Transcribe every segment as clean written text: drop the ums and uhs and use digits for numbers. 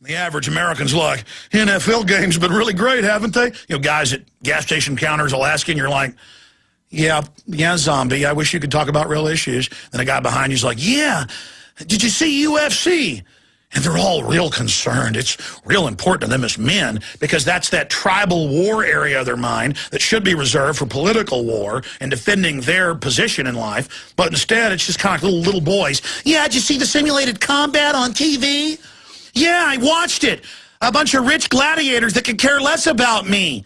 The average American's like, NFL games been really great, haven't they? Guys at gas station counters will ask you, and you're like, yeah, zombie, I wish you could talk about real issues. Then a guy behind you's like, yeah, did you see UFC? And they're all real concerned. It's real important to them as men because that's that tribal war area of their mind that should be reserved for political war and defending their position in life. But instead, it's just kind of like little boys. Yeah, did you see the simulated combat on TV? Yeah, I watched it. A bunch of rich gladiators that could care less about me.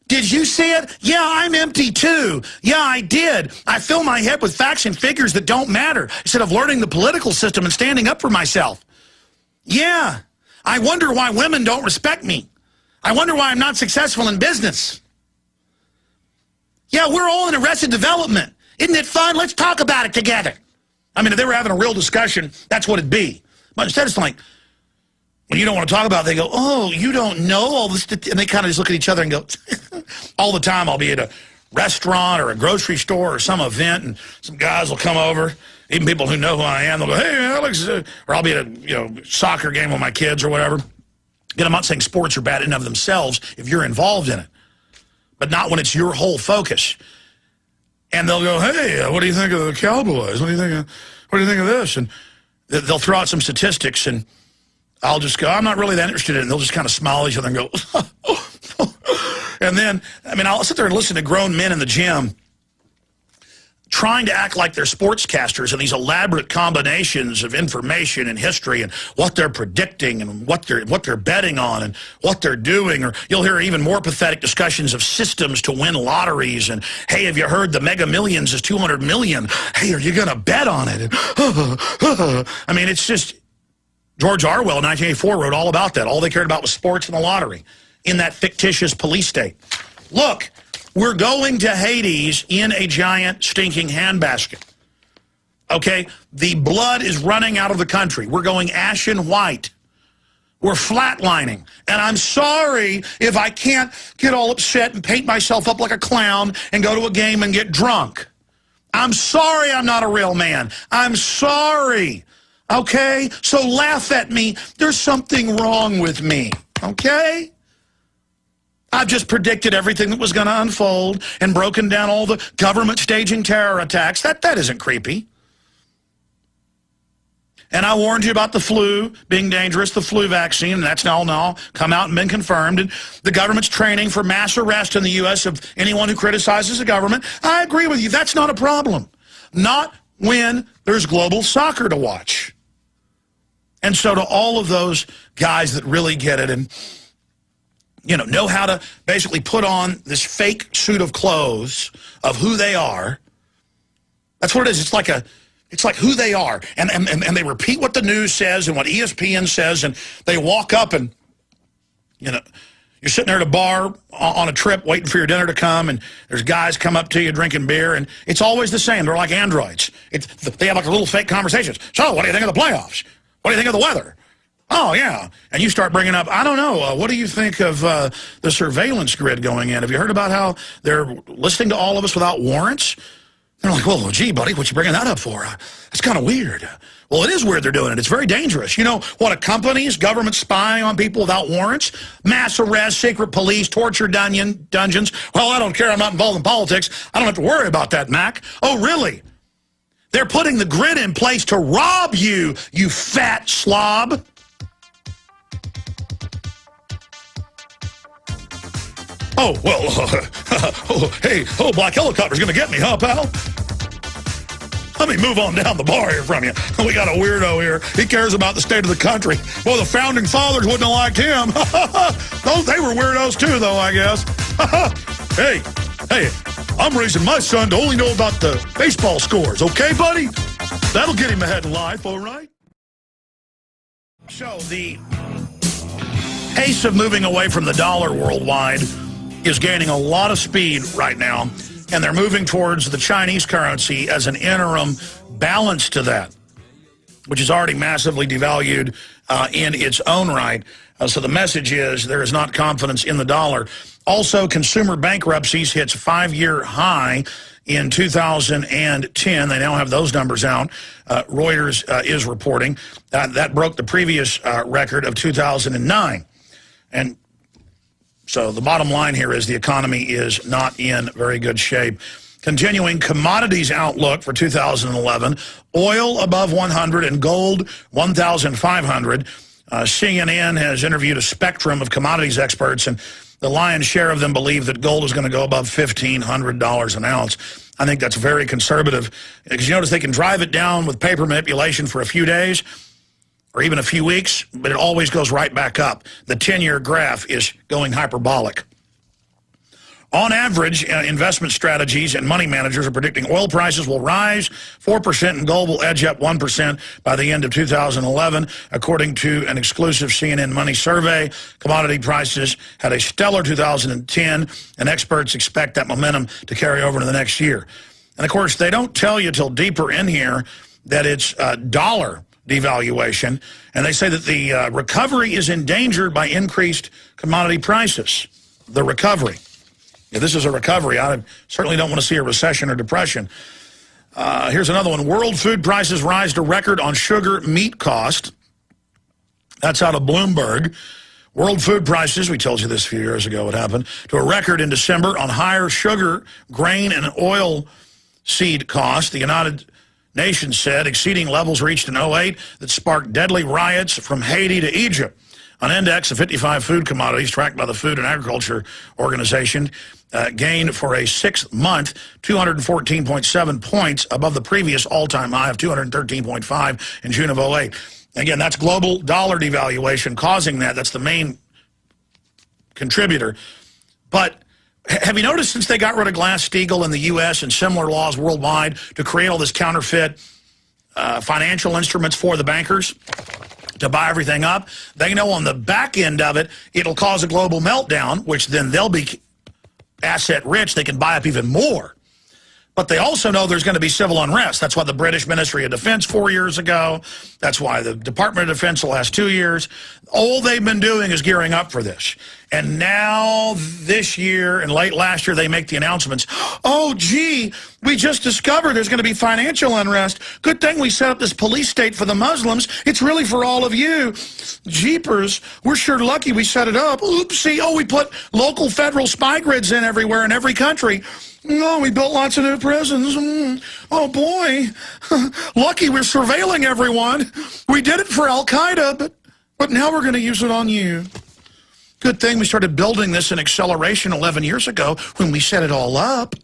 Did you see it? Yeah, I'm empty too. Yeah, I did. I fill my head with facts and figures that don't matter instead of learning the political system and standing up for myself. Yeah, I wonder why women don't respect me. I wonder why I'm not successful in business. Yeah, we're all in Arrested Development. Isn't it fun? Let's talk about it together. I mean, if they were having a real discussion, that's what it'd be. But instead it's like, when you don't want to talk about it, they go, oh, you don't know all this. And they kind of just look at each other and go, all the time I'll be at a restaurant or a grocery store or some event, and some guys will come over, even people who know who I am, they'll go, hey, Alex, or I'll be at a soccer game with my kids or whatever. Again, I'm not saying sports are bad in and of themselves if you're involved in it, but not when it's your whole focus. And they'll go, hey, what do you think of the Cowboys? What do you think of this? And they'll throw out some statistics, and I'll just go, I'm not really that interested in it. And they'll just kind of smile at each other and go, and then, I mean, I'll sit there and listen to grown men in the gym trying to act like they're sportscasters and these elaborate combinations of information and history and what they're predicting and what they're betting on and what they're doing. Or you'll hear even more pathetic discussions of systems to win lotteries and, hey, have you heard the Mega Millions is 200 million? Hey, are you going to bet on it? And, I mean, it's just, George Orwell in 1984 wrote all about that. All they cared about was sports and the lottery in that fictitious police state. Look, we're going to Hades in a giant stinking handbasket. Okay? The blood is running out of the country. We're going ashen white. We're flatlining. And I'm sorry if I can't get all upset and paint myself up like a clown and go to a game and get drunk. I'm sorry I'm not a real man. I'm sorry. Okay? So laugh at me. There's something wrong with me. Okay? I've just predicted everything that was going to unfold and broken down all the government staging terror attacks. That isn't creepy. And I warned you about the flu being dangerous, the flu vaccine, and that's now come out and been confirmed. And the government's training for mass arrest in the U.S. of anyone who criticizes the government. I agree with you. That's not a problem. Not when there's global soccer to watch. And so to all of those guys that really get it and know how to basically put on this fake suit of clothes of who they are. That's what it is. It's like who they are. And they repeat what the news says and what ESPN says, and they walk up and, you're sitting there at a bar on a trip waiting for your dinner to come, and there's guys come up to you drinking beer, and it's always the same. They're like androids. They have like a little fake conversations. So what do you think of the playoffs? What do you think of the weather? Oh, yeah. And you start bringing up, I don't know, what do you think of the surveillance grid going in? Have you heard about how they're listening to all of us without warrants? They're like, well, gee, buddy, what you bringing that up for? That's kind of weird. Well, it is weird they're doing it. It's very dangerous. You know what accompanies government spying on people without warrants? Mass arrests, secret police, torture dungeons. Well, I don't care. I'm not involved in politics. I don't have to worry about that, Mac. Oh, really? They're putting the grid in place to rob you, you fat slob. Oh, well, hey, black helicopter's going to get me, huh, pal? Let me move on down the bar here from you. We got a weirdo here. He cares about the state of the country. Well, the founding fathers wouldn't have liked him. They were weirdos too, though, I guess. Hey, I'm raising my son to only know about the baseball scores, okay, buddy? That'll get him ahead in life, all right? So the pace of moving away from the dollar worldwide is gaining a lot of speed right now, and they're moving towards the Chinese currency as an interim balance to that. which is already massively devalued in its own right. So the message is there is not confidence in the dollar. Also, consumer bankruptcies hits 5-year high in 2010. They now have those numbers out. Reuters is reporting. That broke the previous record of 2009. And so the bottom line here is the economy is not in very good shape. Continuing commodities outlook for 2011, oil above 100 and gold 1,500. CNN has interviewed a spectrum of commodities experts, and the lion's share of them believe that gold is going to go above $1,500 an ounce. I think that's very conservative, because you notice they can drive it down with paper manipulation for a few days or even a few weeks, but it always goes right back up. The 10-year graph is going hyperbolic. On average, investment strategies and money managers are predicting oil prices will rise 4% and gold will edge up 1% by the end of 2011. According to an exclusive CNN Money survey, commodity prices had a stellar 2010, and experts expect that momentum to carry over into the next year. And, of course, they don't tell you till deeper in here that it's dollar devaluation, and they say that the recovery is endangered by increased commodity prices. The recovery. Yeah, this is a recovery. I certainly don't want to see a recession or depression. Here's another one. World food prices rise to record on sugar meat cost. That's out of Bloomberg. World food prices, we told you this a few years ago what happened, to a record in December on higher sugar, grain, and oil seed costs. The United Nations said exceeding levels reached in 2008 that sparked deadly riots from Haiti to Egypt. An index of 55 food commodities tracked by the Food and Agriculture Organization gained for a 6-month 214.7 points above the previous all-time high of 213.5 in June of 2008. Again, that's global dollar devaluation causing that. That's the main contributor. But have you noticed since they got rid of Glass-Steagall in the U.S. and similar laws worldwide to create all this counterfeit financial instruments for the bankers to buy everything up, they know on the back end of it, it'll cause a global meltdown, which then they'll be asset rich. They can buy up even more. But they also know there's going to be civil unrest. That's why the British Ministry of Defense 4 years ago, that's why the Department of Defense the last 2 years, all they've been doing is gearing up for this. And now this year and late last year, they make the announcements, oh, gee, we just discovered there's going to be financial unrest. Good thing we set up this police state for the Muslims. It's really for all of you. Jeepers, we're sure lucky we set it up. Oopsie, oh, we put local federal spy grids in everywhere in every country. No, we built lots of new prisons. Oh, boy. Lucky we're surveilling everyone. We did it for Al-Qaeda, but now we're going to use it on you. Good thing we started building this in acceleration 11 years ago when we set it all up.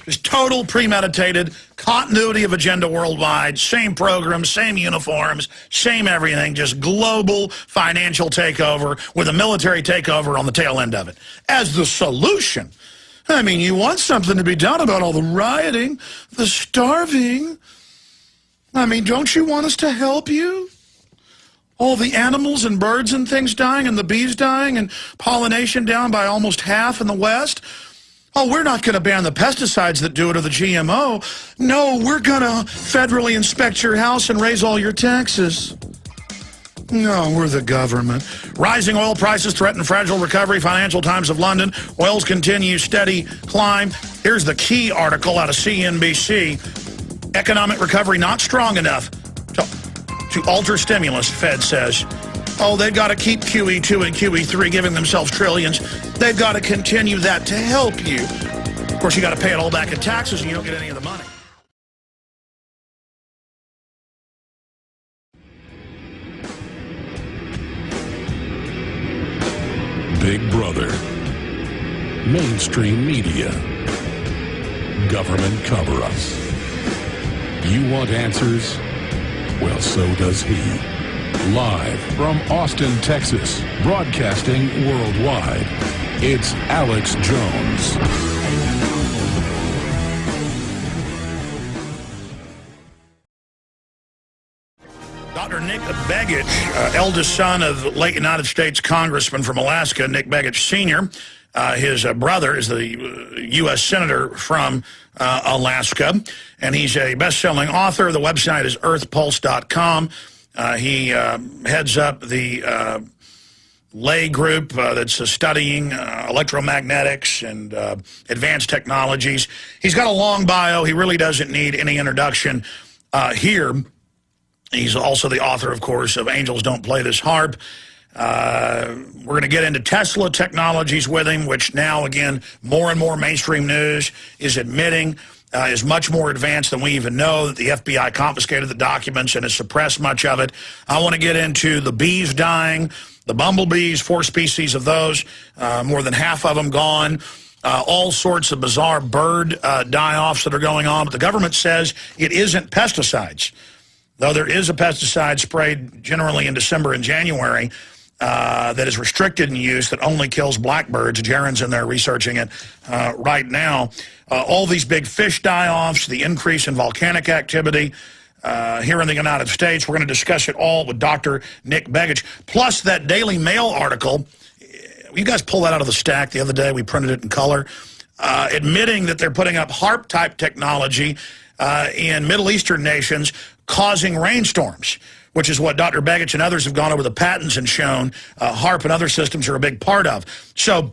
Just total premeditated continuity of agenda worldwide, same programs, same uniforms, same everything, just global financial takeover with a military takeover on the tail end of it. As the solution, I mean, you want something to be done about all the rioting, the starving. I mean, don't you want us to help you? All the animals and birds and things dying and the bees dying and pollination down by almost half in the West. Oh, we're not going to ban the pesticides that do it or the GMO. No, we're going to federally inspect your house and raise all your taxes. No, we're the government. Rising oil prices threaten fragile recovery. Financial Times of London. Oil's continue steady climb. Here's the key article out of CNBC. Economic recovery not strong enough to alter stimulus, Fed says. Oh, they've got to keep QE2 and QE3 giving themselves trillions. They've got to continue that to help you. Of course, you got to pay it all back in taxes and you don't get any of the money. Big Brother, mainstream media, government cover-ups. You want answers? Well, so does he. Live from Austin, Texas, broadcasting worldwide, it's Alex Jones. Dr. Nick Begich, eldest son of late United States Congressman from Alaska, Nick Begich Sr., His brother is the U.S. Senator from Alaska, and he's a best-selling author. The website is earthpulse.com. He heads up the lay group that's studying electromagnetics and advanced technologies. He's got a long bio. He really doesn't need any introduction here. He's also the author, of course, of Angels Don't Play This HAARP. We're going to get into Tesla technologies with him, which now, again, more and more mainstream news is admitting is much more advanced than we even know, that the FBI confiscated the documents and has suppressed much of it. I want to get into the bees dying, the bumblebees, 4 species of those, more than half of them gone, all sorts of bizarre bird die-offs that are going on. But the government says it isn't pesticides, though there is a pesticide sprayed generally in December and January that is restricted in use that only kills blackbirds. Jaron's in there researching it right now. All these big fish die-offs, the increase in volcanic activity here in the United States. We're going to discuss it all with Dr. Nick Begich. Plus that Daily Mail article. You guys pulled that out of the stack the other day. We printed it in color. Admitting that they're putting up HAARP-type technology in Middle Eastern nations causing rainstorms, which is what Dr. Begich and others have gone over the patents and shown HAARP and other systems are a big part of. So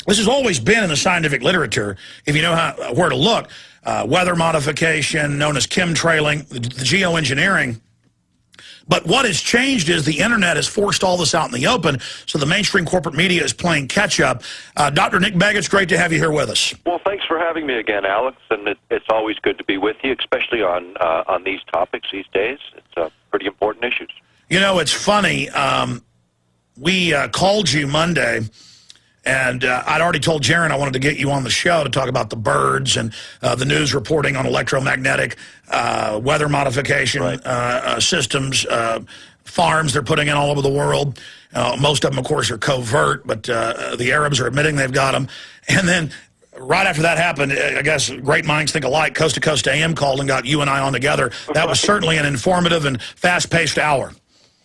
this has always been in the scientific literature, if you know where to look. Weather modification, known as chemtrailing, the geoengineering. But what has changed is the internet has forced all this out in the open, so the mainstream corporate media is playing catch-up. Dr. Nick Begich, great to have you here with us. Well, thanks for having me again, Alex, and it's always good to be with you, especially on these topics these days. It's pretty important issues. You know, it's funny. We called you Monday, and I'd already told Jaron I wanted to get you on the show to talk about the birds and the news reporting on electromagnetic weather modification systems, farms they're putting in all over the world. Most of them, of course, are covert, but the Arabs are admitting they've got them. And then right after that happened, I guess great minds think alike. Coast to Coast AM called and got you and I on together. That was certainly an informative and fast-paced hour.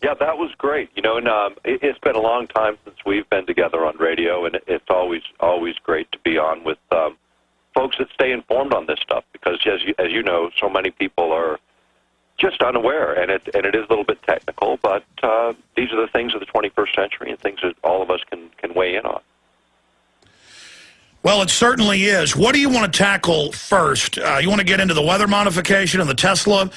Yeah, that was great. You know, and it's been a long time since we've been together on radio, and it's always great to be on with folks that stay informed on this stuff, because as you know, so many people are just unaware, and it is a little bit technical, but these are the things of the 21st century and things that all of us can weigh in on. Well, it certainly is. What do you want to tackle first? You want to get into the weather modification and the Tesla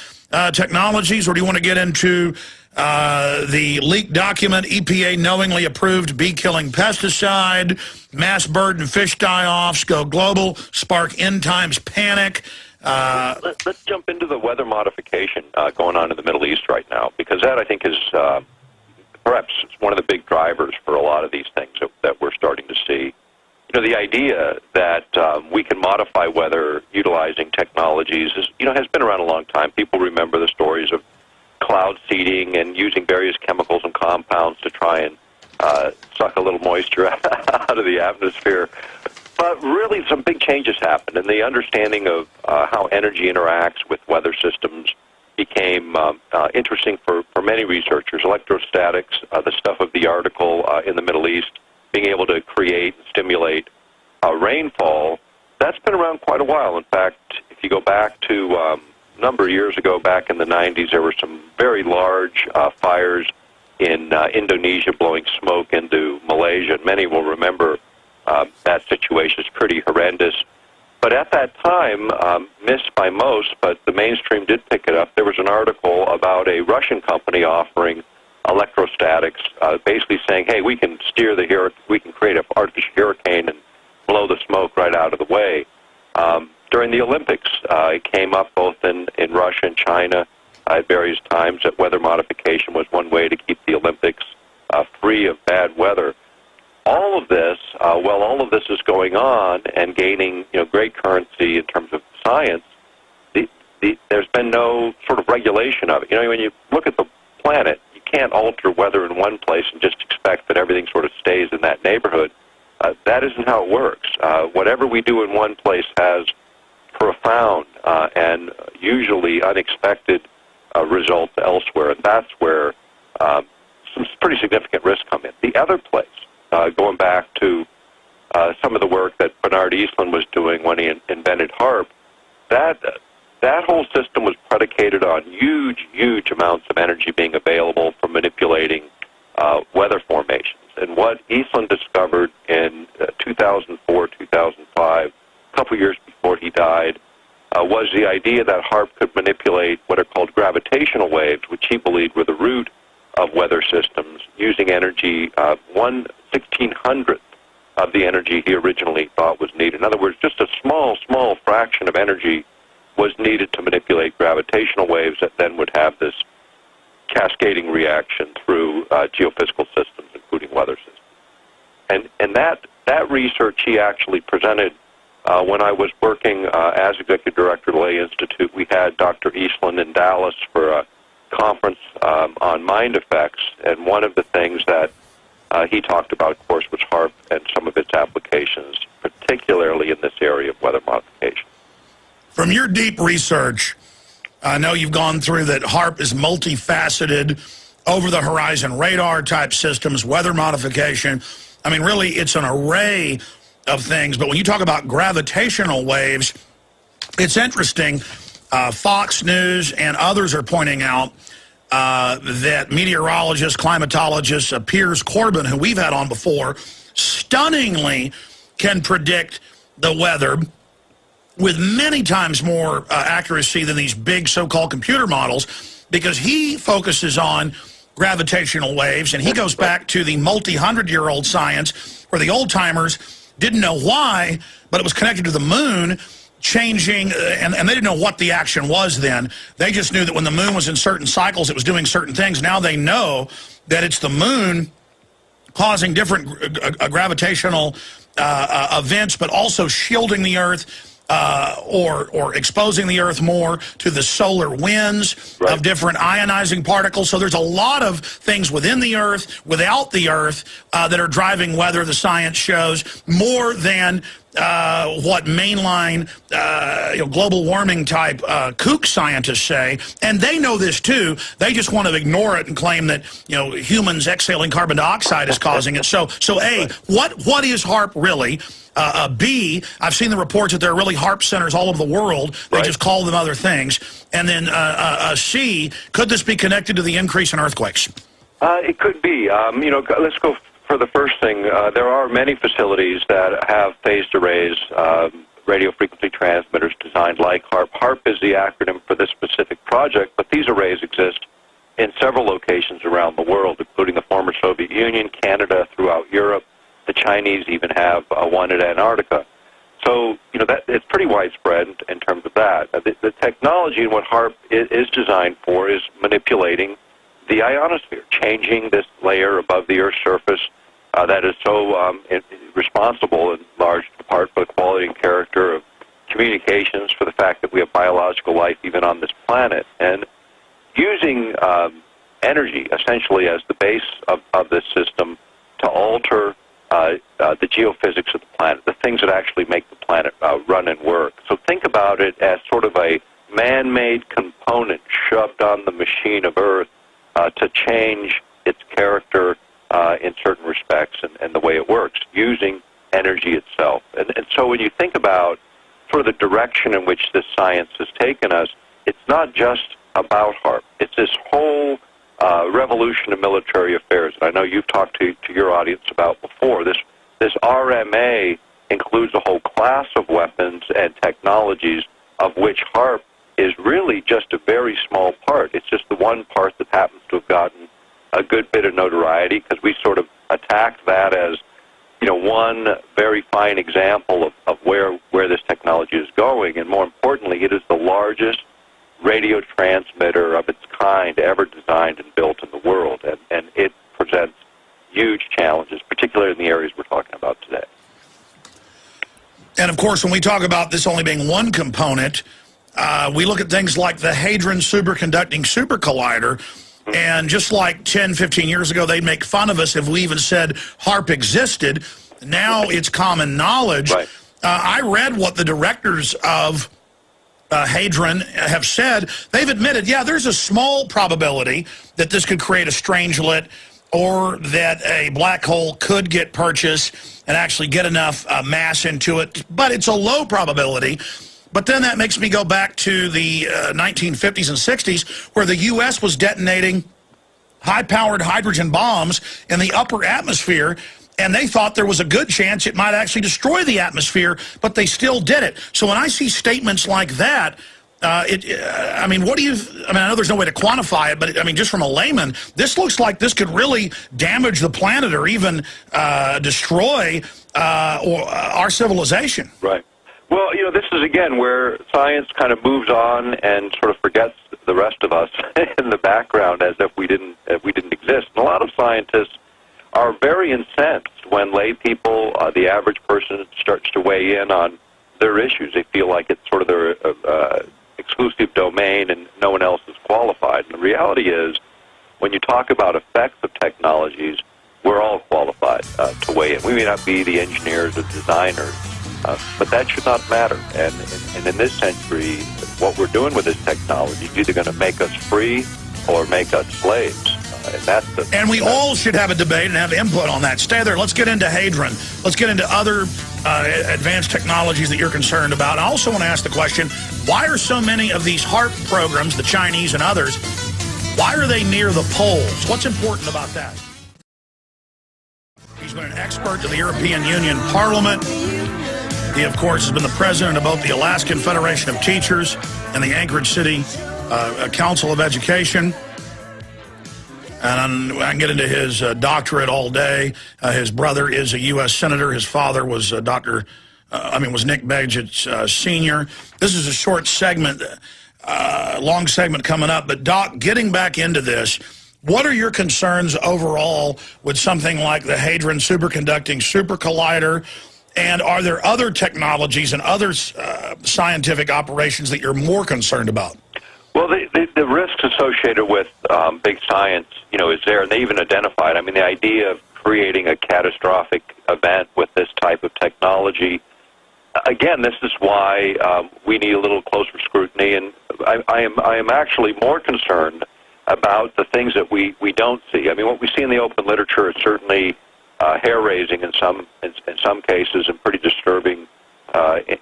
technologies, or do you want to get into the leaked document, EPA knowingly approved bee-killing pesticide, mass bird and fish die-offs, go global, spark end times panic? Let's jump into the weather modification going on in the Middle East right now, because that, I think, is perhaps one of the big drivers for a lot of these things that we're starting to see. You know, the idea that we can modify weather utilizing technologies has been around a long time. People remember the stories of cloud seeding and using various chemicals and compounds to try and suck a little moisture out of the atmosphere. But really, some big changes happened, and the understanding of how energy interacts with weather systems became interesting for many researchers. Electrostatics, the stuff of the article in the Middle East, being able to create and stimulate rainfall, that's been around quite a while. In fact, if you go back to a number of years ago, back in the 90s, there were some very large fires in Indonesia blowing smoke into Malaysia. Many will remember that situation is pretty horrendous. But at that time, missed by most, but the mainstream did pick it up, there was an article about a Russian company offering electrostatics, basically saying, hey, we can we can create an artificial hurricane and blow the smoke right out of the way. During the Olympics, it came up both in Russia and China at various times that weather modification was one way to keep the Olympics free of bad weather. All of this, while all of this is going on and gaining great currency in terms of science, there's been no sort of regulation of it. When you look at the planet, you can't alter weather in one place and just expect that everything sort of stays in that neighborhood. That isn't how it works. Whatever we do in one place has profound and usually unexpected results elsewhere, and that's where some pretty significant risks come in. The other place, going back to some of the work that Bernard Eastlund was doing when he invented HAARP, that whole system was predicated on huge amounts of energy being available for manipulating weather formations. And what Eastlund discovered in 2004, 2005, a couple years before he died, was the idea that HAARP could manipulate what are called gravitational waves, which he believed were the root of weather systems, using energy 1/1600th of the energy he originally thought was needed. In other words, just a small fraction of energy was needed to manipulate gravitational waves that then would have this cascading reaction through geophysical systems, including weather systems. And that research he actually presented when I was working as executive director of the Lay Institute. We had Dr. Eastlund in Dallas for a conference on mind effects, and one of the things that he talked about, of course, was HAARP and some of its applications, particularly in this area of weather modification. From your deep research, I know you've gone through that HAARP is multifaceted, over-the-horizon radar-type systems, weather modification. I mean, really, it's an array of things. But when you talk about gravitational waves, it's interesting. Fox News and others are pointing out that meteorologist, climatologist Piers Corbin, who we've had on before, stunningly can predict the weather with many times more accuracy than these big so-called computer models, because he focuses on gravitational waves, and he goes back to the multi-hundred-year-old science where the old-timers didn't know why, but it was connected to the moon changing, and they didn't know what the action was then. They just knew that when the moon was in certain cycles, it was doing certain things. Now they know that it's the moon causing different gravitational events, but also shielding the Earth, or exposing the Earth more to the solar winds of different ionizing particles. So there's a lot of things within the Earth, without the Earth, that are driving weather, the science shows, more than what mainline global warming type kook scientists say. And they know this too. They just want to ignore it and claim that humans exhaling carbon dioxide is causing it. So A, what is HAARP really? B, I've seen the reports that there are really HAARP centers all over the world. They just call them other things. And then C, could this be connected to the increase in earthquakes? It could be. Let's go for the first thing. There are many facilities that have phased arrays, radio frequency transmitters designed like HAARP. HAARP is the acronym for this specific project, but these arrays exist in several locations around the world, including the former Soviet Union, Canada, throughout Europe. The Chinese even have one at Antarctica. So, that it's pretty widespread in terms of that. The technology and what HAARP is designed for is manipulating the ionosphere, changing this layer above the Earth's surface that is so responsible in large part for the quality and character of communications, for the fact that we have biological life even on this planet. And using energy essentially as the base of this system to alter the geophysics of the planet, the things that actually make the planet run and work. So think about it as sort of a man-made component shoved on the machine of Earth to change its character in certain respects and the way it works, using energy itself. And so when you think about sort of the direction in which this science has taken us, it's not just about HAARP. It's this whole revolution of military affairs that I know you've talked to your audience about before. This RMA includes a whole class of weapons and technologies of which HAARP is really just a very small part. It's just the one part that happens to have gotten a good bit of notoriety, because we sort of attacked that as one very fine example of where this technology is going. And more importantly, it is the largest radio transmitter of its kind ever designed and built in the world, and it presents huge challenges, particularly in the areas we're talking about today. And of course, when we talk about this only being one component, we look at things like the Hadron Superconducting Supercollider, and just like 10, 15 years ago, they'd make fun of us if we even said HAARP existed. Now it's common knowledge. Right. I read what the directors of Hadron have said. They've admitted, yeah, there's a small probability that this could create a strangelet or that a black hole could get purchased and actually get enough mass into it, but it's a low probability. But then that makes me go back to the 1950s and 60s, where the U.S. was detonating high-powered hydrogen bombs in the upper atmosphere, and they thought there was a good chance it might actually destroy the atmosphere, but they still did it. So when I see statements like that, I mean, what do you, I mean, I know there's no way to quantify it, but I mean, just from a layman, this looks like this could really damage the planet or even destroy our civilization. Right. Well, you know, this is, again, where science kind of moves on and sort of forgets the rest of us in the background as if we didn't exist. And a lot of scientists are very incensed when lay people, the average person, starts to weigh in on their issues. They feel like it's sort of their exclusive domain and no one else is qualified. And the reality is, when you talk about effects of technologies, we're all qualified to weigh in. We may not be the engineers or designers, but that should not matter. And in this century, what we're doing with this technology is either going to make us free or make us slaves. And we all should have a debate and have input on that. Stay there. Let's get into Hadron. Let's get into other advanced technologies that you're concerned about. I also want to ask the question, why are so many of these HAARP programs, the Chinese and others, why are they near the poles? What's important about that? He's been an expert to the European Union Parliament. He, of course, has been the president of both the Alaskan Federation of Teachers and the Anchorage City Council of Education. And I can get into his doctorate all day. His brother is a U.S. Senator. His father was was Nick Begich Sr. This is a short segment, long segment coming up. But, Doc, getting back into this, what are your concerns overall with something like the Hadron Superconducting Super Collider? And are there other technologies and other scientific operations that you're more concerned about? Well, the risks associated with big science, you know, is there, and they even identified. I mean, the idea of creating a catastrophic event with this type of technology, again, this is why we need a little closer scrutiny, and I am actually more concerned about the things that we don't see. I mean, what we see in the open literature is certainly hair-raising in some cases and pretty disturbing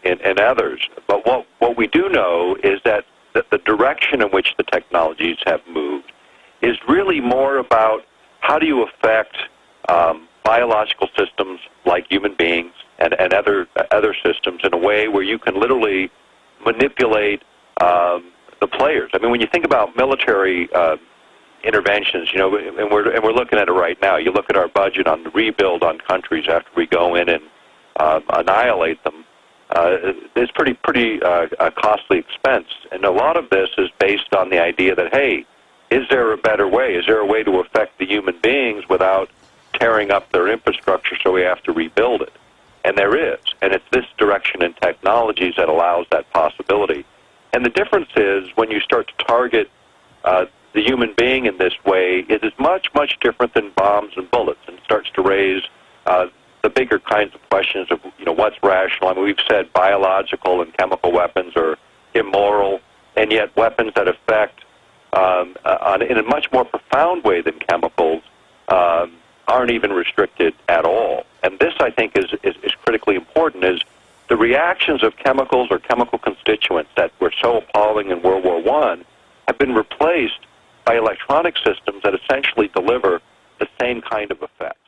in others. But what we do know is that the direction in which the technologies have moved is really more about how do you affect biological systems like human beings and other systems in a way where you can literally manipulate the players. I mean, when you think about military interventions, you know, and we're looking at it right now. You look at our budget on the rebuild on countries after we go in and annihilate them. It's pretty costly expense, and a lot of this is based on the idea that, hey, is there a better way? Is there a way to affect the human beings without tearing up their infrastructure so we have to rebuild it? And there is, and it's this direction in technologies that allows that possibility. And the difference is when you start to target the human being in this way, it is much, much different than bombs and bullets, and starts to raise the bigger kinds of questions of, you know, what's rational. I mean, we've said biological and chemical weapons are immoral, and yet weapons that affect in a much more profound way than chemicals aren't even restricted at all. And this, I think, is critically important, is the reactions of chemicals or chemical constituents that were so appalling in World War I have been replaced by electronic systems that essentially deliver the same kind of effects.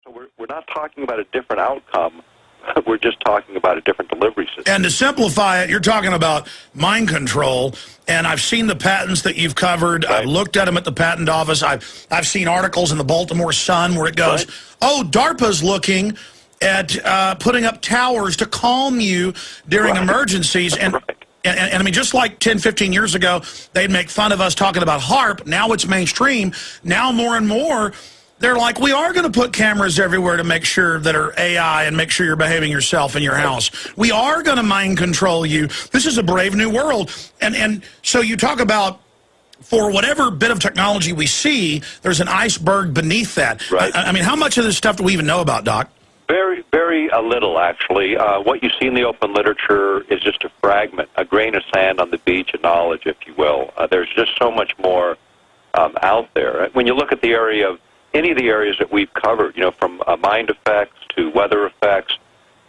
So we're not talking about a different outcome. We're just talking about a different delivery system. And to simplify it, you're talking about mind control, and I've seen the patents that you've covered. Right. I've looked at them at the patent office. I've seen articles in the Baltimore Sun where it goes, right, oh, DARPA's looking at putting up towers to calm you during right, emergencies. And, right, and I mean, just like 10, 15 years ago, they'd make fun of us talking about HAARP. Now it's mainstream. Now more and more, they're like, we are going to put cameras everywhere to make sure that are AI and make sure you're behaving yourself in your house. We are going to mind control you. This is a brave new world. And so you talk about, for whatever bit of technology we see, there's an iceberg beneath that. Right. I mean, how much of this stuff do we even know about, Doc? Very, Very little, actually. What you see in the open literature is just a fragment, a grain of sand on the beach of knowledge, if you will. There's just so much more out there. When you look at the area of any of the areas that we've covered, from mind effects to weather effects,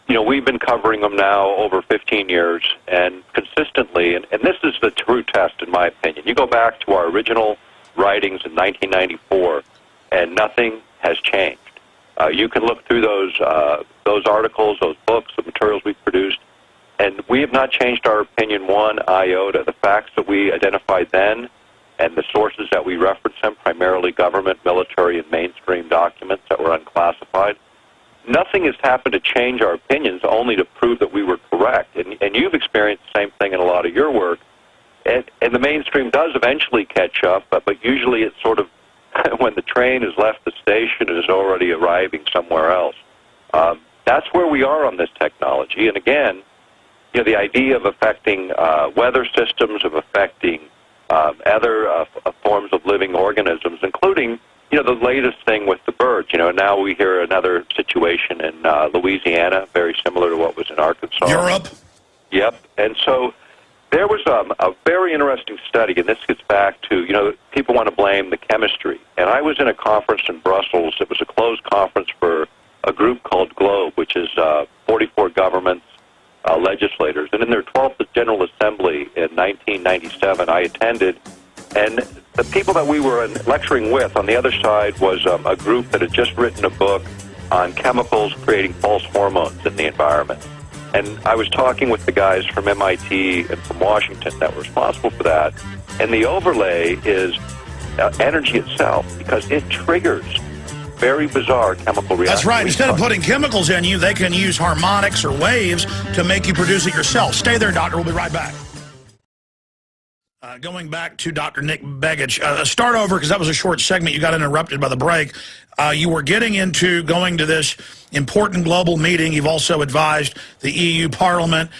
we've been covering them now over 15 years, and consistently, and this is the true test, in my opinion. You go back to our original writings in 1994, and nothing has changed. You can look through those articles, those books, the materials we've produced, and we have not changed our opinion one iota. The facts that we identified then and the sources that we reference them, primarily government, military, and mainstream documents that were unclassified, nothing has happened to change our opinions, only to prove that we were correct. And you've experienced the same thing in a lot of your work. And the mainstream does eventually catch up, but usually it's sort of when the train has left the station and is already arriving somewhere else. That's where we are on this technology. And again, the idea of affecting weather systems, of affecting other forms of living organisms, including, the latest thing with the birds. Now we hear another situation in Louisiana, very similar to what was in Arkansas. Europe? Yep. And so there was a very interesting study, and this gets back to, people want to blame the chemistry. And I was in a conference in Brussels. It was a closed conference for a group called GLOBE, which is 44 governments, legislators. And in their 12th General Assembly in 1997, I attended, and the people that we were lecturing with on the other side was a group that had just written a book on chemicals creating false hormones in the environment. And I was talking with the guys from MIT and from Washington that were responsible for that. And the overlay is energy itself, because it triggers very bizarre chemical reactions. That's right. Instead of putting chemicals in you, they can use harmonics or waves to make you produce it yourself. Stay there, Doctor. We'll be right back. Going back to Dr. Nick Begich. Start over, because that was a short segment. You got interrupted by the break. You were getting into going to this important global meeting. You've also advised the EU Parliament.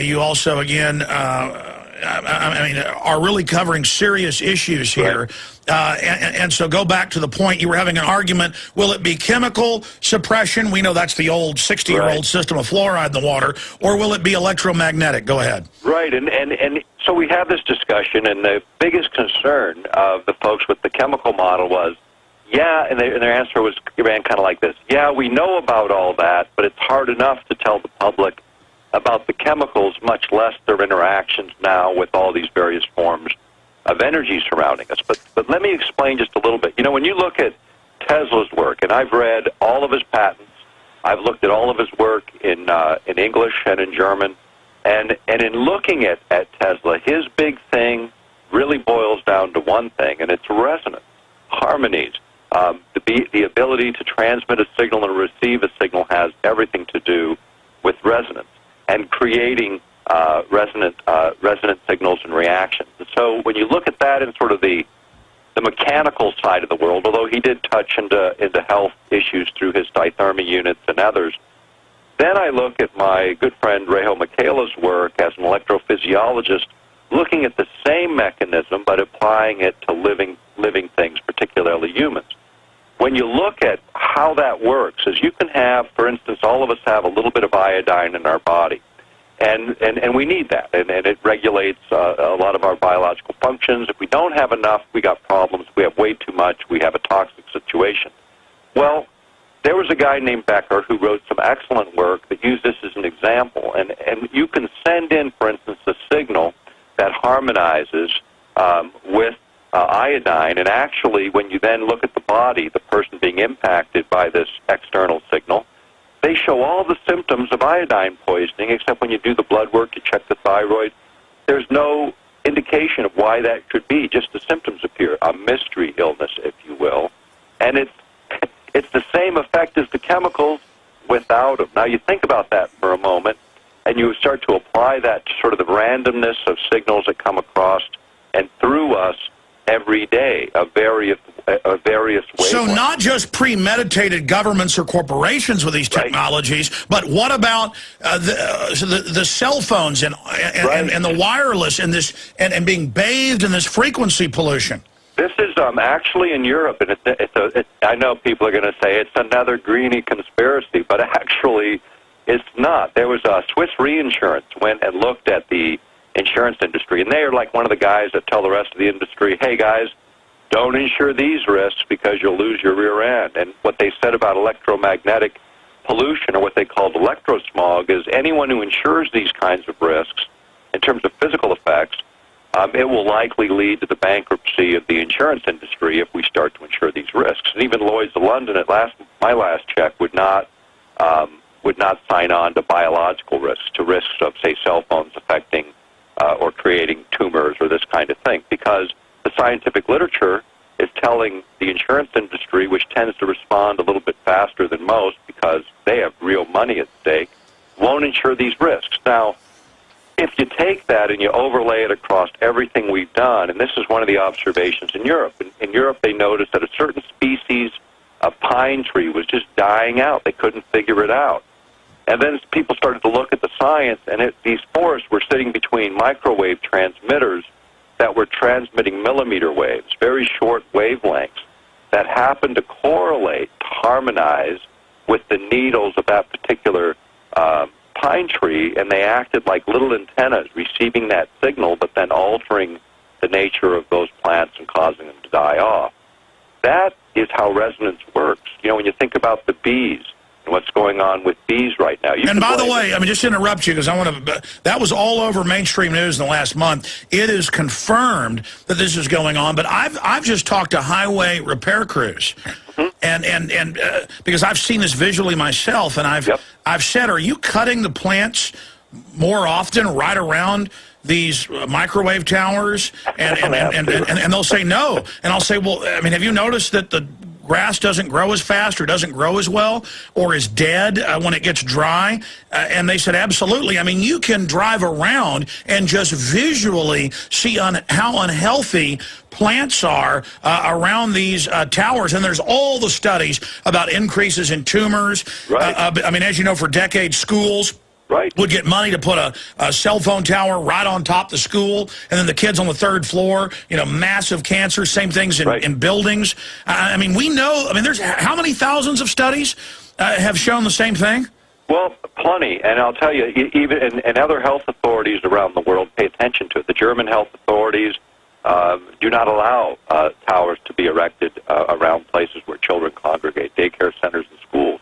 You also, again, are really covering serious issues here. Right. And so go back to the point, you were having an argument. Will it be chemical suppression? We know that's the old 60-year-old system of fluoride in the water. Or will it be electromagnetic? Go ahead. Right. And so we have this discussion, and the biggest concern of the folks with the chemical model was, yeah, and their answer ran kind of like this. Yeah, we know about all that, but it's hard enough to tell the public about the chemicals, much less their interactions now with all these various forms of energy surrounding us. But let me explain just a little bit. When you look at Tesla's work, and I've read all of his patents, I've looked at all of his work in English and in German, and in looking at Tesla, his big thing really boils down to one thing, and it's resonance, harmonies. The ability to transmit a signal and receive a signal has everything to do with resonance and creating resonant signals and reactions. And so when you look at that in sort of the mechanical side of the world, although he did touch into health issues through his dithermy units and others, then I look at my good friend Reijo Michaela's work as an electrophysiologist, looking at the same mechanism but applying it to living things, particularly humans. When you look at how that works, is you can have, for instance, all of us have a little bit of iodine in our body, and we need that, and it regulates a lot of our biological functions. If we don't have enough, we got problems. If we have way too much, we have a toxic situation. Well, there was a guy named Becker who wrote some excellent work that used this as an example, and you can send in, for instance, a signal that harmonizes with iodine, and actually when you then look at the body, the person being impacted by this external signal, they show all the symptoms of iodine poisoning, except when you do the blood work, you check the thyroid, there's no indication of why that should be, just the symptoms appear, a mystery illness, if you will, and it's the same effect as the chemicals without them. Now you think about that for a moment, and you start to apply that to sort of the randomness of signals that come across and through us every day of various wavelengths. So not just premeditated governments or corporations with these technologies, but what about the cell phones and the wireless and this and being bathed in this frequency pollution? This is actually in Europe, and I know people are going to say it's another greeny conspiracy, but actually it's not. There was a Swiss reinsurance went and looked at the insurance industry, and they are like one of the guys that tell the rest of the industry, hey, guys, don't insure these risks because you'll lose your rear end. And what they said about electromagnetic pollution, or what they called electrosmog, is anyone who insures these kinds of risks in terms of physical effects, it will likely lead to the bankruptcy of the insurance industry if we start to insure these risks. And even Lloyd's of London, at my last check, would not sign on to biological risks, to risks of, say, cell phones affecting or creating tumors or this kind of thing, because the scientific literature is telling the insurance industry, which tends to respond a little bit faster than most because they have real money at stake, won't insure these risks. Now, if you take that and you overlay it across everything we've done, and this is one of the observations in Europe. In Europe, they noticed that a certain species of pine tree was just dying out. They couldn't figure it out. And then people started to look at the science, and these forests were sitting between microwave transmitters that were transmitting millimeter waves, very short wavelengths, that happened to correlate, to harmonize with the needles of that particular pine tree, and they acted like little antennas receiving that signal but then altering the nature of those plants and causing them to die off. That is how resonance works. You know, when you think about the bees and what's going on with bees right now. And by the way, I mean, just to interrupt you, because I want to, that was all over mainstream news in the last month. It is confirmed that this is going on, but I've just talked to highway repair crews. And because I've seen this visually myself, and I've said, are you cutting the plants more often right around these microwave towers? And they'll say no. And I'll say, well, I mean, have you noticed that the grass doesn't grow as fast or doesn't grow as well or is dead when it gets dry? And they said, absolutely. I mean, you can drive around and just visually see how unhealthy plants are around these towers. And there's all the studies about increases in tumors. Right. I mean, as you know, for decades, schools would get money to put a cell phone tower right on top of the school, and then the kids on the third floor, you know, massive cancer, same things in buildings. I mean, we know, I mean, there's how many thousands of studies have shown the same thing? Well, plenty, and I'll tell you, even and other health authorities around the world pay attention to it. The German health authorities do not allow towers to be erected around places where children congregate, daycare centers and schools.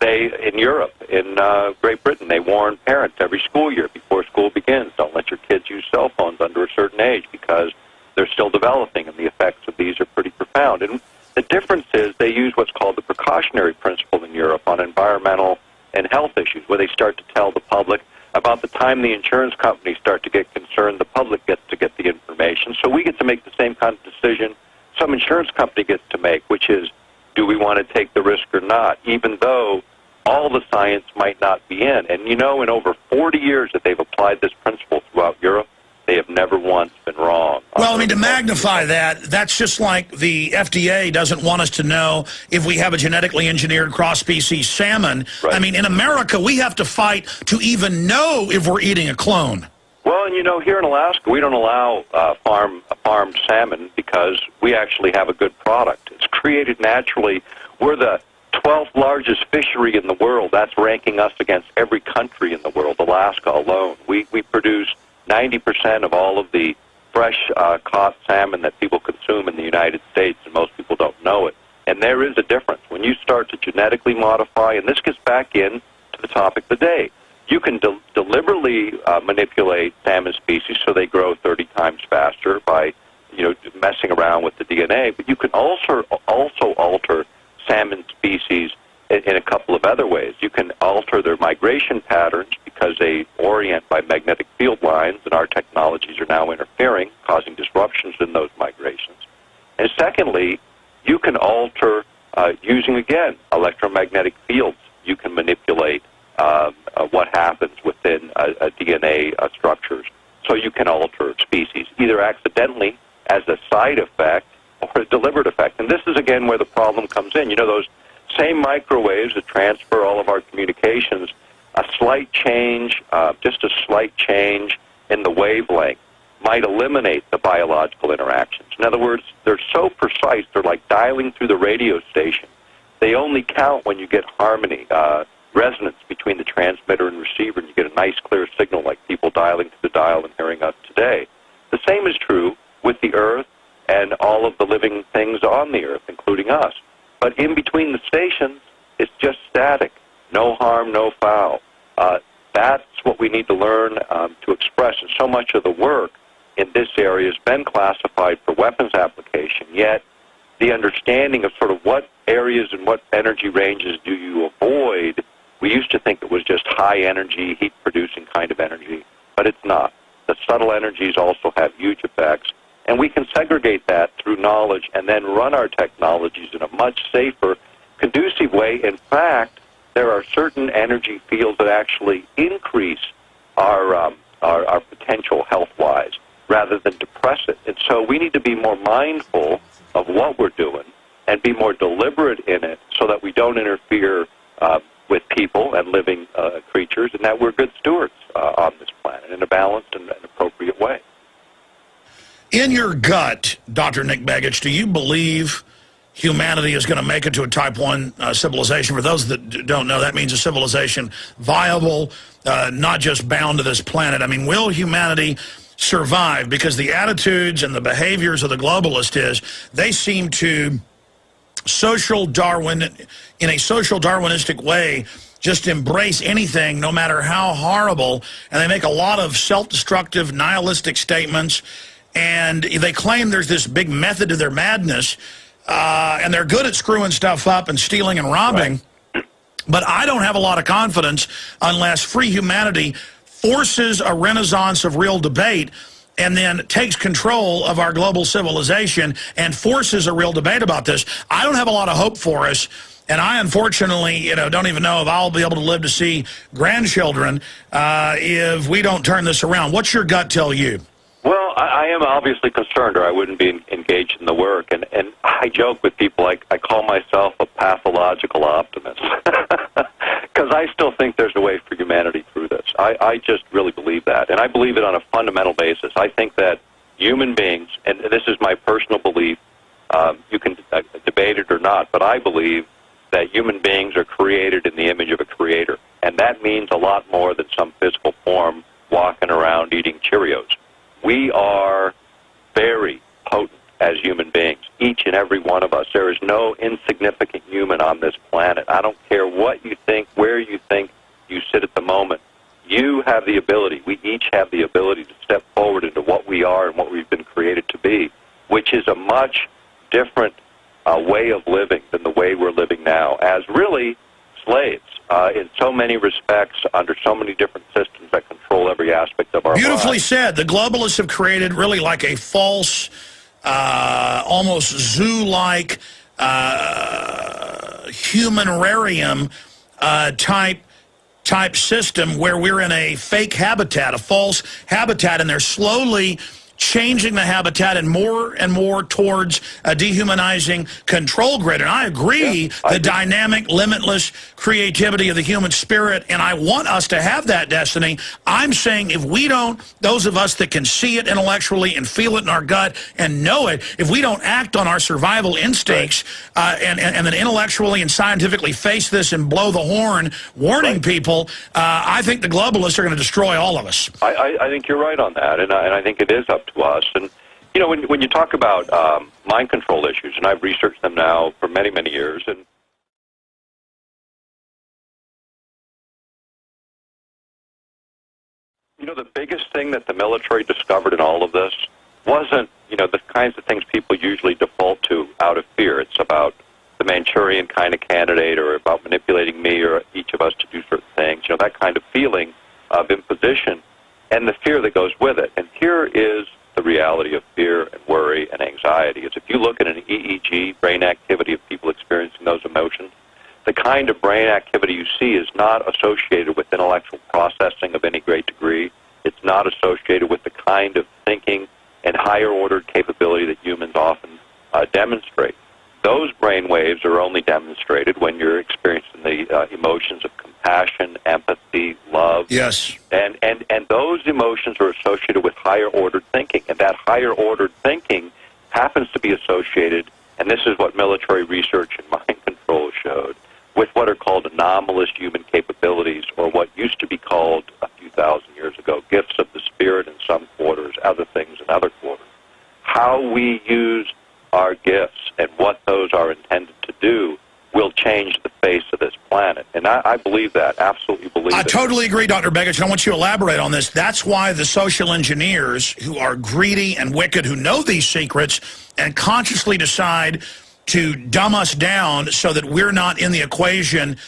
In Europe, in Great Britain, they warn parents every school year before school begins, don't let your kids use cell phones under a certain age because they're still developing, and the effects of these are pretty profound. And the difference is they use what's called the precautionary principle in Europe on environmental and health issues, where they start to tell the public about the time the insurance companies start to get concerned, the public gets to get the information. So we get to make the same kind of decision some insurance company gets to make, which is, do we want to take the risk or not, even though all the science might not be in. And you know, in over 40 years that they've applied this principle throughout Europe, they have never once been wrong. Well, I mean, to magnify that, that's just like the FDA doesn't want us to know if we have a genetically engineered cross-species salmon. Right. I mean, in America, we have to fight to even know if we're eating a clone. Well, and you know, here in Alaska, we don't allow farmed salmon because we actually have a good product. It's created naturally. We're the 12th largest fishery in the world. That's ranking us against every country in the world, Alaska alone. We produce 90% of all of the fresh caught salmon that people consume in the United States, and most people don't know it. And there is a difference. When you start to genetically modify, and this gets back in to the topic of the day, you can deliberately manipulate salmon species so they grow 30 times faster by, you know, messing around with the DNA, but you can also alter salmon species in a couple of other ways. You can alter their migration patterns because they orient by magnetic field lines, and our technologies are now interfering, causing disruptions in those migrations. And secondly, you can alter, using, again, electromagnetic fields, you can manipulate what happens within DNA structures. So you can alter species, either accidentally as a side effect or a deliberate effect. And this is, again, where the problem comes in. You know, those same microwaves that transfer all of our communications, a slight change, just a slight change in the wavelength might eliminate the biological interactions. In other words, they're so precise, they're like dialing through the radio station. They only count when you get harmony, resonance between the transmitter and receiver, and you get a nice, clear signal like people dialing to the dial and hearing us today. The same is true with the Earth and all of the living things on the Earth, including us. But in between the stations, it's just static. No harm, no foul. That's what we need to learn to express. And so much of the work in this area has been classified for weapons application, yet the understanding of sort of what areas and what energy ranges do you avoid, we used to think it was just high-energy, heat-producing kind of energy, but it's not. The subtle energies also have huge effects, and we can segregate that through knowledge and then run our technologies in a much safer, conducive way. In fact, there are certain energy fields that actually increase our potential health-wise rather than depress it. And so we need to be more mindful of what we're doing and be more deliberate in it so that we don't interfere with people and living creatures, and that we're good stewards on this planet in a balanced and appropriate way. In your gut, Dr. Nick Begich, do you believe humanity is going to make it to a Type 1 civilization? For those that don't know, that means a civilization viable, not just bound to this planet. I mean, will humanity survive? Because the attitudes and the behaviors of the globalists is they seem to in a social Darwinistic way, just embrace anything, no matter how horrible, and they make a lot of self-destructive, nihilistic statements, and they claim there's this big method to their madness, and they're good at screwing stuff up and stealing and robbing, right. But I don't have a lot of confidence unless free humanity forces a renaissance of real debate and then takes control of our global civilization and forces a real debate about this. I don't have a lot of hope for us, and I unfortunately, don't even know if I'll be able to live to see grandchildren if we don't turn this around. What's your gut tell you? Well, I am obviously concerned, or I wouldn't be engaged in the work. And I joke with people, I call myself a pathological optimist, because I still think there's a way for humanity through this. I just really believe that, and I believe it on a fundamental basis. I think that human beings, and this is my personal belief, you can debate it or not, but I believe that human beings are created in the image of a creator, and that means a lot more than some physical form walking around eating Cheerios. We are very potent as human beings, each and every one of us. There is no insignificant human on this planet. I don't care what you think, where you think you sit at the moment. You have the ability, we each have the ability to step forward into what we are and what we've been created to be, which is a much different way of living than the way we're living now, as really slaves in so many respects, under so many different systems that control every aspect of our lives. Beautifully said. The globalists have created really like a false, almost zoo-like humanarium type system where we're in a fake habitat, a false habitat, and they're slowly changing the habitat and more towards a dehumanizing control grid. And I agree, the dynamic, limitless creativity of the human spirit, and I want us to have that destiny. I'm saying if we don't, those of us that can see it intellectually and feel it in our gut and know it, if we don't act on our survival instincts and then intellectually and scientifically face this and blow the horn, warning people, I think the globalists are going to destroy all of us. I think you're right on that, and I think it is up to us. And when you talk about mind control issues, and I've researched them now for many, many years, and the biggest thing that the military discovered in all of this wasn't the kinds of things people usually default to out of fear. It's about the Manchurian kind of candidate, or about manipulating me or each of us to do certain things, that kind of feeling of imposition and the fear that goes with it. And here is the reality of fear and worry and anxiety. Is if you look at an EEG, brain activity of people experiencing those emotions, the kind of brain activity you see is not associated with intellectual processing of any great degree. It's not associated with the kind of thinking and higher-ordered capability that humans often demonstrate. Those brain waves are only demonstrated when you're experiencing the emotions of compassion, empathy, love. Yes. And those emotions are associated with higher-ordered thinking. And that higher-ordered thinking happens to be associated, and this is what military research and mind control showed, with what are called anomalous human capabilities, or what used to be called a few thousand years ago gifts of the spirit in some quarters, other things in other quarters. How we use our gifts and what those are intended to do will change the face of this planet. And I believe that, absolutely believe it. I totally agree, Dr. Begich. I want you to elaborate on this. That's why the social engineers who are greedy and wicked, who know these secrets and consciously decide to dumb us down so that we're not in the equation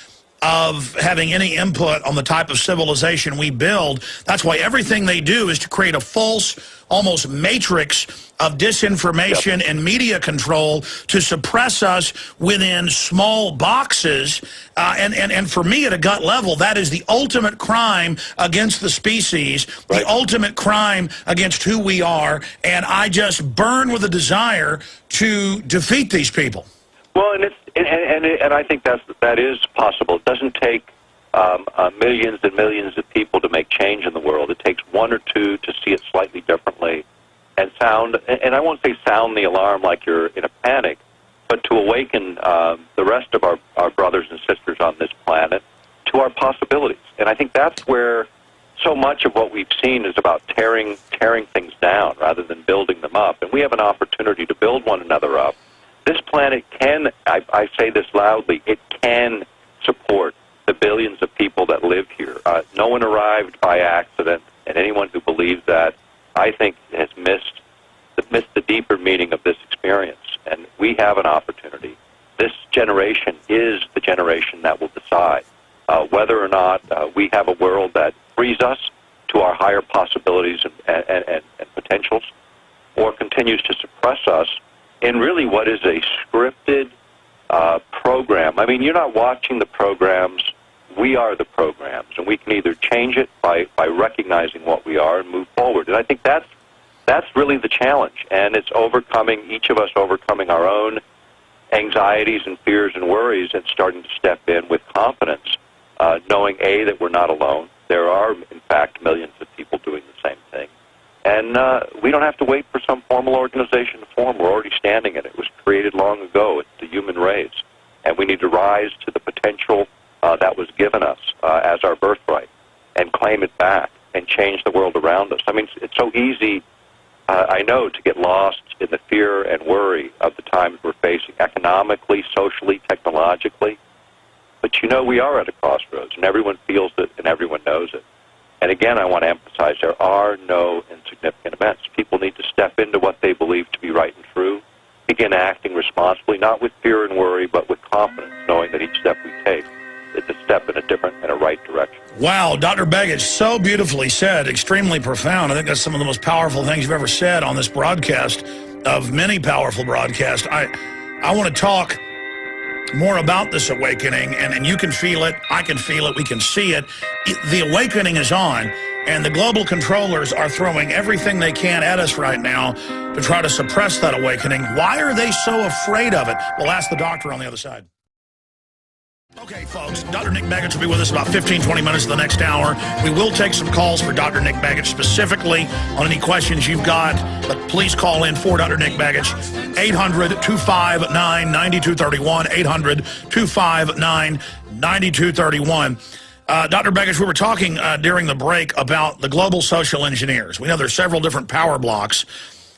of having any input on the type of civilization we build. That's why everything they do is to create a false, almost matrix of disinformation and media control to suppress us within small boxes. And for me, at a gut level, that is the ultimate crime against the species, the ultimate crime against who we are. And I just burn with a desire to defeat these people. Well, and I think that is possible. It doesn't take millions and millions of people to make change in the world. It takes one or two to see it slightly differently and and I won't say sound the alarm like you're in a panic, but to awaken the rest of our brothers and sisters on this planet to our possibilities. And I think that's where so much of what we've seen is about tearing things down rather than building them up. And we have an opportunity to build one another up. This planet can, I say this loudly, it can support the billions of people that live here. No one arrived by accident, and anyone who believes that, I think, has missed the deeper meaning of this experience. And we have an opportunity. This generation is the generation that will decide whether or not we have a world that frees us to our higher possibilities and potentials, or continues to suppress us in really what is a scripted program. I mean, you're not watching the programs. We are the programs, and we can either change it by recognizing what we are and move forward. And I think that's really the challenge, and it's each of us overcoming our own anxieties and fears and worries and starting to step in with confidence, knowing, A, that we're not alone. There are, in fact, millions of people doing the same thing. And we don't have to wait for some formal organization to form. We're already standing in it. It was created long ago. It's the human race. And we need to rise to the potential that was given us as our birthright and claim it back and change the world around us. I mean, it's so easy, I know, to get lost in the fear and worry of the times we're facing economically, socially, technologically. But, you know, we are at a crossroads, and everyone feels it and everyone knows it. And again, I want to emphasize there are no insignificant events. People need to step into what they believe to be right and true, begin acting responsibly, not with fear and worry, but with confidence, knowing that each step we take is a step in a different and a right direction. Wow, Dr. Begich, so beautifully said, extremely profound. I think that's some of the most powerful things you've ever said on this broadcast, of many powerful broadcasts. I want to talk more about this awakening, and you can feel it, I can feel it, we can see it. The awakening is on, and the global controllers are throwing everything they can at us right now to try to suppress that awakening. Why are they so afraid of it? We'll ask the doctor on the other side. Okay, folks, Dr. Nick Begich will be with us about 15, 20 minutes of the next hour. We will take some calls for Dr. Nick Begich specifically on any questions you've got, but please call in for Dr. Nick Begich, 800-259-9231, 800-259-9231. Dr. Begich, we were talking during the break about the global social engineers. We know there's several different power blocks.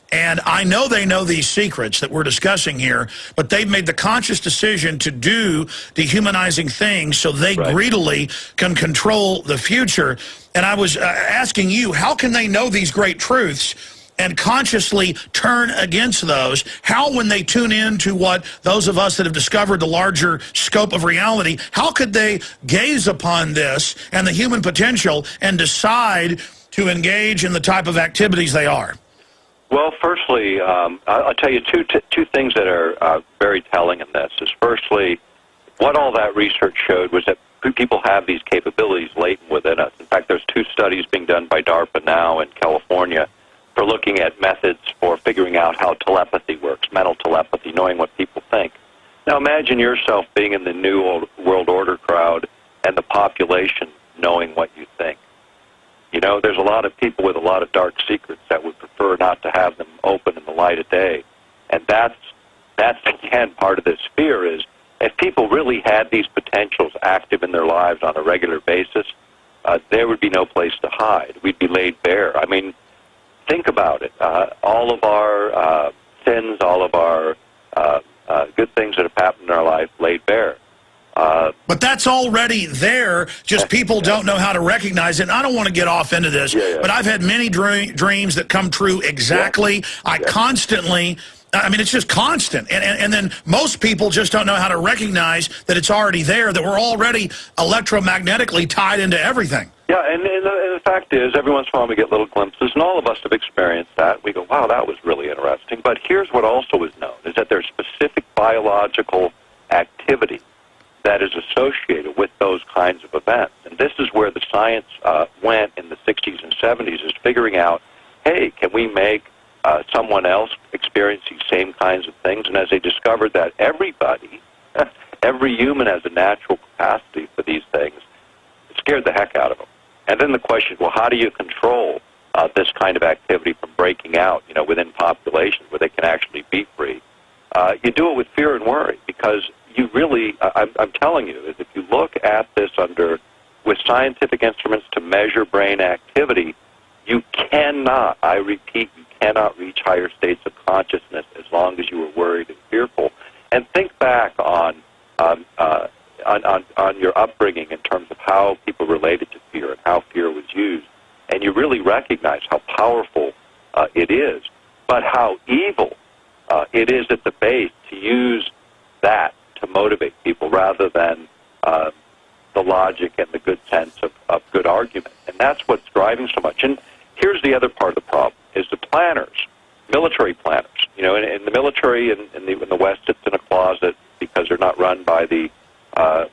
And I know they know these secrets that we're discussing here, but they've made the conscious decision to do dehumanizing things so they greedily can control the future. And I was asking you, how can they know these great truths and consciously turn against those? How, when they tune in to what those of us that have discovered the larger scope of reality, how could they gaze upon this and the human potential and decide to engage in the type of activities they are? Well, firstly, I'll tell you two things that are very telling in this. Is firstly, what all that research showed was that people have these capabilities latent within us. In fact, there's 2 studies being done by DARPA now in California for looking at methods for figuring out how telepathy works, mental telepathy, knowing what people think. Now, imagine yourself being in the New World Order crowd and the population knowing what you think. You know, there's a lot of people with a lot of dark secrets that would prefer not to have them open in the light of day. And that's again, part of this fear is if people really had these potentials active in their lives on a regular basis, there would be no place to hide. We'd be laid bare. I mean, think about it. All of our sins, all of our good things that have happened in our life laid bare. But that's already there, just people don't know how to recognize it. And I don't want to get off into this, but I've had many dreams that come true exactly. I constantly... I mean, it's just constant. And then most people just don't know how to recognize that it's already there, that we're already electromagnetically tied into everything. Yeah, and the fact is, every once in a while we get little glimpses, and all of us have experienced that. We go, wow, that was really interesting. But here's what also is known, is that there's specific biological activity that is associated with those kinds of events. And this is where the science went in the 60s and 70s, is figuring out, hey, can we make someone else experience these same kinds of things? And as they discovered that everybody, every human has a natural capacity for these things, it scared the heck out of them. And then the question, well, how do you control this kind of activity from breaking out, you know, within populations where they can actually be free? You do it with fear and worry, because you really, I'm telling you, is if you look at this with scientific instruments to measure brain activity, you cannot, I repeat, you cannot reach higher states of consciousness as long as you are worried and fearful. And think back on your upbringing in terms of how people related to fear and how fear was used, and you really recognize how powerful it is, but how evil it is at the base to use that to motivate people rather than the logic and the good sense of good argument. And that's what's driving so much. And here's the other part of the problem, is the planners, military planners. You know, in the military in the West, it's in a closet because they're not run by the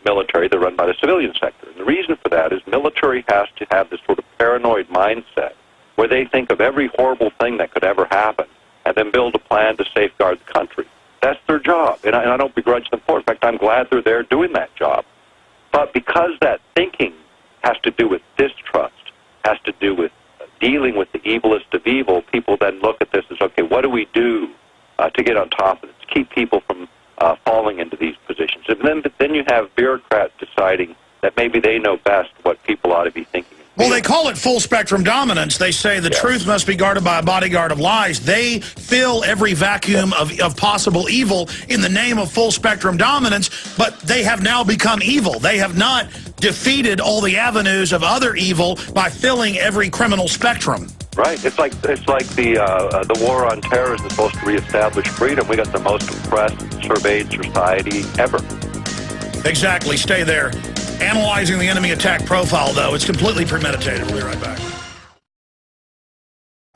military, they're run by the civilian sector. And the reason for that is military has to have this sort of paranoid mindset where they think of every horrible thing that could ever happen and then build a plan to safeguard the country. That's their job, and I don't begrudge them for it. In fact, I'm glad they're there doing that job. But because that thinking has to do with distrust, has to do with dealing with the evilest of evil, people then look at this as, okay, what do we do to get on top of it, to keep people from falling into these positions? And then you have bureaucrats deciding that maybe they know best what people ought to be thinking. Well, they call it full-spectrum dominance. They say the truth must be guarded by a bodyguard of lies. They fill every vacuum of possible evil in the name of full-spectrum dominance, but they have now become evil. They have not defeated all the avenues of other evil by filling every criminal spectrum. Right. It's like the war on terror is supposed to reestablish freedom. We got the most oppressed, surveyed society ever. Exactly. Stay there. Analyzing the enemy attack profile, though, it's completely premeditated. We'll be right back.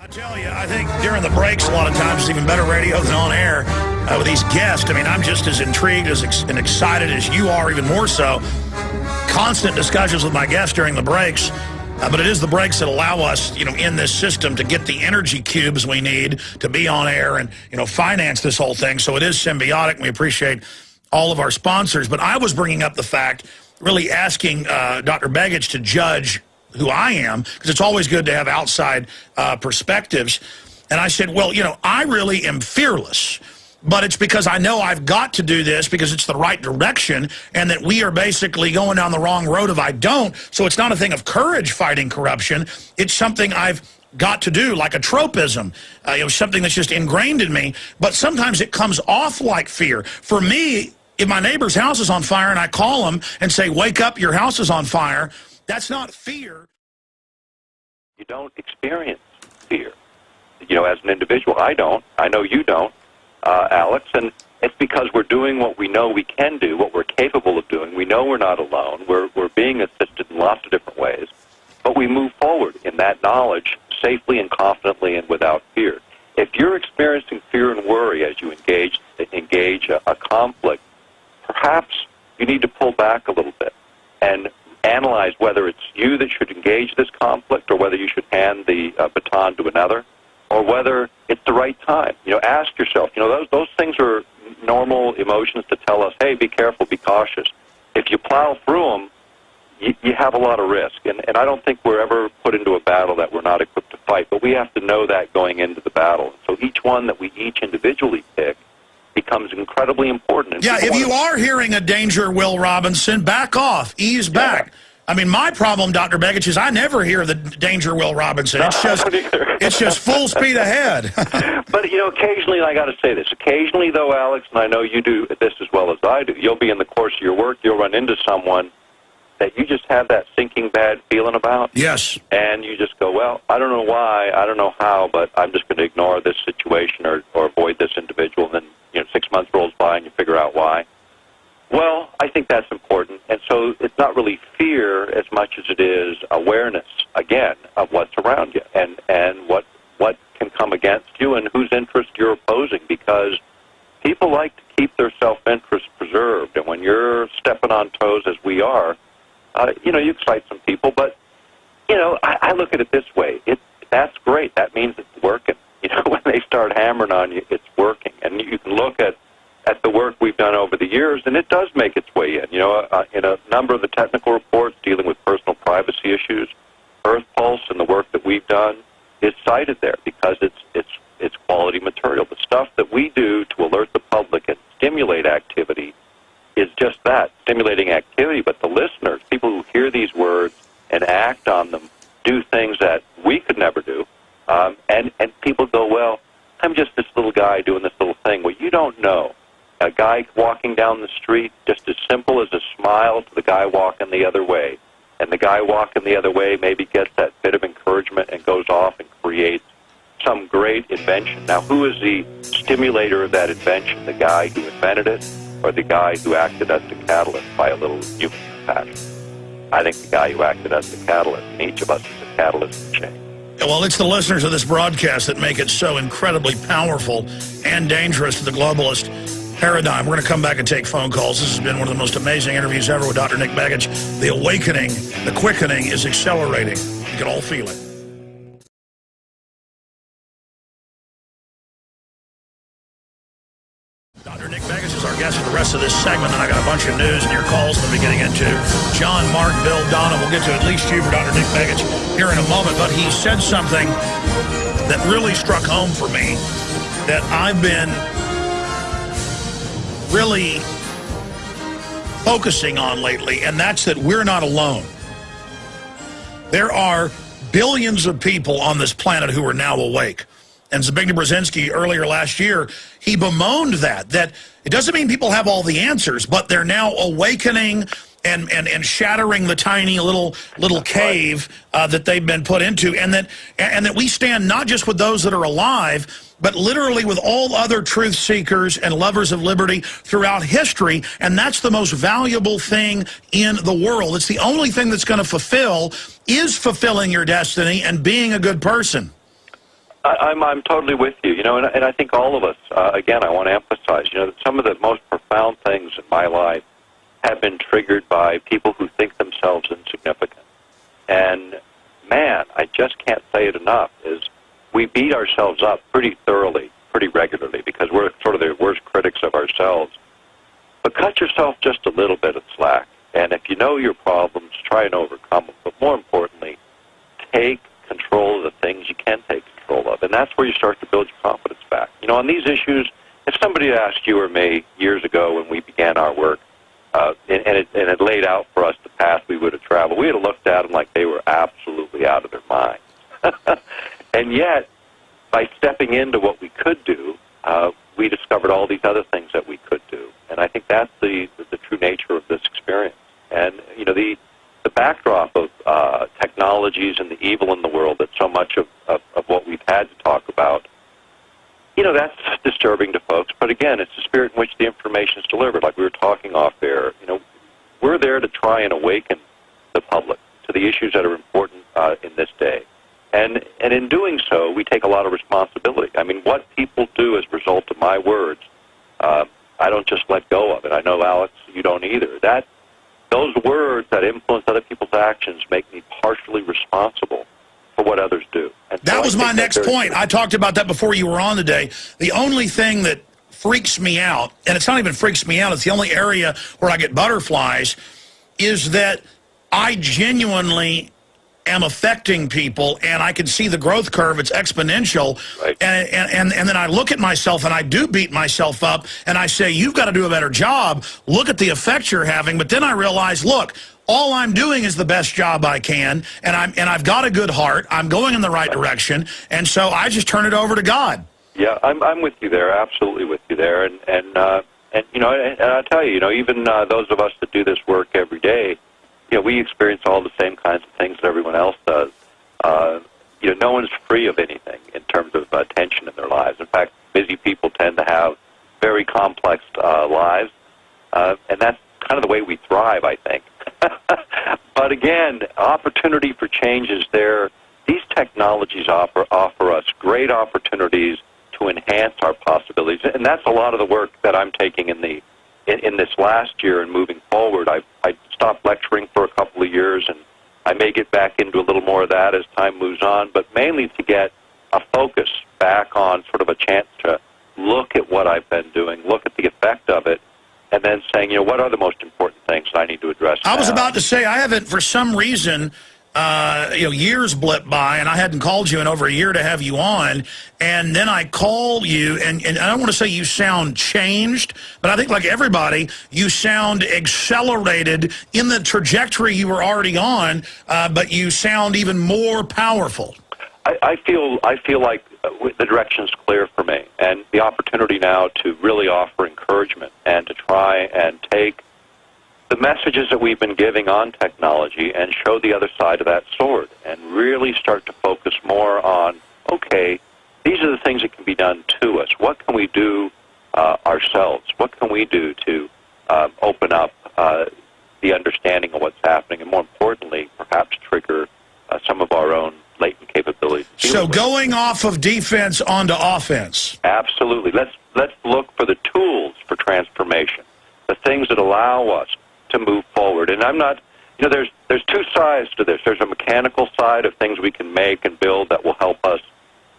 I tell you, I think during the breaks, a lot of times it's even better radio than on air with these guests. I mean, I'm just as intrigued and excited as you are, even more so. Constant discussions with my guests during the breaks. But it is the breaks that allow us, you know, in this system to get the energy cubes we need to be on air and, you know, finance this whole thing. So it is symbiotic, and we appreciate all of our sponsors. But I was bringing up the fact, really asking Dr. Begich to judge who I am, because it's always good to have outside perspectives. And I said, well, you know, I really am fearless, but it's because I know I've got to do this because it's the right direction, and that we are basically going down the wrong road if I don't. So it's not a thing of courage fighting corruption. It's something I've got to do, like a tropism, you know, something that's just ingrained in me. But sometimes it comes off like fear. For me, if my neighbor's house is on fire and I call them and say, wake up, your house is on fire, that's not fear. You don't experience fear, you know, as an individual. I don't. I know you don't, Alex. And it's because we're doing what we know we can do, what we're capable of doing. We know we're not alone. We're being assisted in lots of different ways. But we move forward in that knowledge safely and confidently and without fear. If you're experiencing fear and worry as you engage a conflict, perhaps you need to pull back a little bit and analyze whether it's you that should engage this conflict or whether you should hand the baton to another, or whether it's the right time. You know, ask yourself, you know, those things are normal emotions to tell us, hey, be careful, be cautious. If you plow through them, you have a lot of risk. And I don't think we're ever put into a battle that we're not equipped to fight, but we have to know that going into the battle. So each one that we each individually pick becomes incredibly important. And yeah, if you are hearing a danger, Will Robinson, back off, ease back. I mean, my problem, Dr. Begich, is I never hear the danger, Will Robinson. It's just full speed ahead. But, you know, occasionally, I got to say this, occasionally, though, Alex, and I know you do this as well as I do, you'll be in the course of your work, you'll run into someone that you just have that sinking bad feeling about. Yes. And you just go, well, I don't know why, I don't know how, but I'm just going to ignore this situation or avoid this individual. And then, you know, 6 months rolls by and you figure out why. Well, I think that's important. And so it's not really fear as much as it is awareness, again, of what's around you and what can come against you and whose interest you're opposing, because people like to keep their self-interest preserved. And when you're stepping on toes, as we are, you know, you excite some people. But, you know, I look at it this way. That's great. That means it's working. You know, when they start hammering on you, it's working. And you can look at the work we've done over the years, and it does make its way in. You know, in a number of the technical reports dealing with personal privacy issues, Earth Pulse and the work that we've done is cited there because it's quality material. The stuff that we do to alert the public and stimulate activity is just that, stimulating activity. But the listeners, people who hear these words and act on them, do things that we could never do. And people go, well, I'm just this little guy doing this little thing. Well, you don't know. A guy walking down the street, just as simple as a smile to the guy walking the other way. And the guy walking the other way maybe gets that bit of encouragement and goes off and creates some great invention. Now, who is the stimulator of that invention? The guy who invented it or the guy who acted as the catalyst by a little human compassion? I think the guy who acted as the catalyst, and each of us is a catalyst for change. Well, it's the listeners of this broadcast that make it so incredibly powerful and dangerous to the globalist paradigm. We're going to come back and take phone calls. This has been one of the most amazing interviews ever with Dr. Nick Begich. The awakening, the quickening is accelerating. You can all feel it. Dr. Nick Begich is our guest for the rest of this segment, and I got a bunch of news and your calls we'll be getting into. John, Mark, Bill, Donna, we'll get to at least you for Dr. Nick Begich here in a moment, but he said something that really struck home for me that I've been really focusing on lately, and that's that we're not alone. There are billions of people on this planet who are now awake. And Zbigniew Brzezinski, earlier last year, he bemoaned that it doesn't mean people have all the answers, but they're now awakening and shattering the tiny little cave that they've been put into, and that we stand not just with those that are alive, but literally with all other truth seekers and lovers of liberty throughout history, and that's the most valuable thing in the world. It's the only thing that's going to fulfilling your destiny and being a good person. I'm totally with you, you know, and I think all of us, again, I want to emphasize, you know, that some of the most profound things in my life have been triggered by people who think themselves insignificant. And, man, I just can't say it enough, is we beat ourselves up pretty thoroughly, pretty regularly, because we're sort of the worst critics of ourselves. But cut yourself just a little bit of slack. And if you know your problems, try and overcome them. But more importantly, take control of the things you can take control of. And that's where you start to build your confidence back. You know, on these issues, if somebody had asked you or me years ago when we began our work, and it laid out for us the path we would have traveled, we would have looked at them like they were absolutely out of their minds. And yet, by stepping into what we could do, we discovered all these other things that we could do. And I think that's the true nature of this experience. And, you know, the backdrop of technologies and the evil in the world, that so much of what we've had to talk about, you know, that's disturbing to folks. But again, it's the spirit in which the information is delivered. Like we were talking off there, you know, we're there to try and awaken the public to the issues that are important in this day. And in doing so, we take a lot of responsibility. I mean, what people do as a result of my words, I don't just let go of it. I know, Alex, you don't either. Those words that influence other people's actions make me partially responsible for what others do. And that was my next point. I talked about that before you were on today. The only thing that freaks me out, and it's not even freaks me out, it's the only area where I get butterflies, is that I genuinely am affecting people, and I can see the growth curve. It's exponential. Right. And then I look at myself, and I do beat myself up, and I say, you've got to do a better job. Look at the effect you're having. But then I realize, look, all I'm doing is the best job I can, and I've got a good heart. I'm going in the right direction, and so I just turn it over to God. Yeah, I'm with you there, absolutely with you there. And you know, and I'll tell you, you know, even those of us that do this work every day, you know, we experience all the same kinds of things that everyone else does. You know, no one's free of anything in terms of tension in their lives. In fact, busy people tend to have very complex lives, and that's kind of the way we thrive, I think. But again, opportunity for change is there. These technologies offer us great opportunities to enhance our possibilities, and that's a lot of the work that I'm taking in this last year and moving forward. I stopped lecturing for a couple of years, and I may get back into a little more of that as time moves on, but mainly to get a focus back on sort of a chance to look at what I've been doing, look at the effect of it, and then saying, you know, what are the most important things that I need to address now? I was about to say, I haven't, for some reason, you know, years blip by, and I hadn't called you in over a year to have you on, and then I call you, and I don't want to say you sound changed, but I think like everybody, you sound accelerated in the trajectory you were already on, but you sound even more powerful. I feel like the direction's clear for me, and the opportunity now to really offer encouragement and to try and take the messages that we've been giving on technology and show the other side of that sword and really start to focus more on, okay, these are the things that can be done to us. What can we do ourselves? What can we do to open up the understanding of what's happening and, more importantly, perhaps trigger some of our own latent capabilities? So going off of defense onto offense. Absolutely. Let's look for the tools for transformation, the things that allow us to move forward. And I'm not, you know, there's two sides to this. There's a mechanical side of things we can make and build that will help us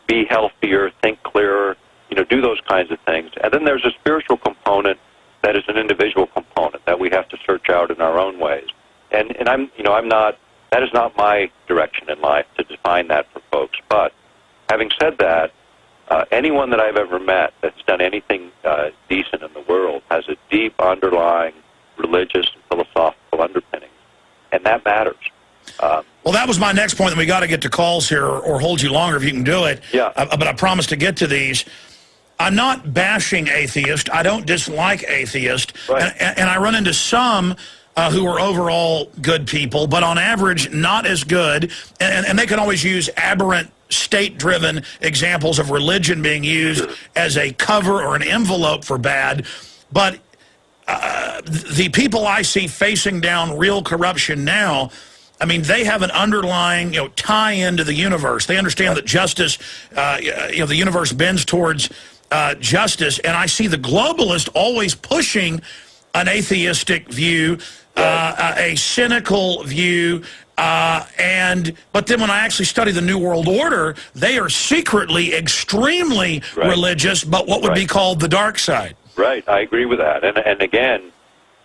be healthier, think clearer, you know, do those kinds of things. And then there's a spiritual component that is an individual component that we have to search out in our own ways. And that is not my direction in life to define that for folks. But having said that, anyone that I've ever met that's done anything decent in the world has a deep underlying religious and philosophical underpinnings, and that matters. Well, that was my next point, and we got to get to calls here or hold you longer if you can do it. Yeah. But I promise to get to these. I'm not bashing atheists. I don't dislike atheists. Right. And I run into some who are overall good people, but on average not as good. And they can always use aberrant state-driven examples of religion being used as a cover or an envelope for bad. But the people I see facing down real corruption now, I mean, they have an underlying, you know, tie into the universe. They understand that justice, you know, the universe bends towards justice. And I see the globalist always pushing an atheistic view, a cynical view, but then when I actually study the New World Order, they are secretly extremely religious, but what would be called the dark side. Right, I agree with that. And again,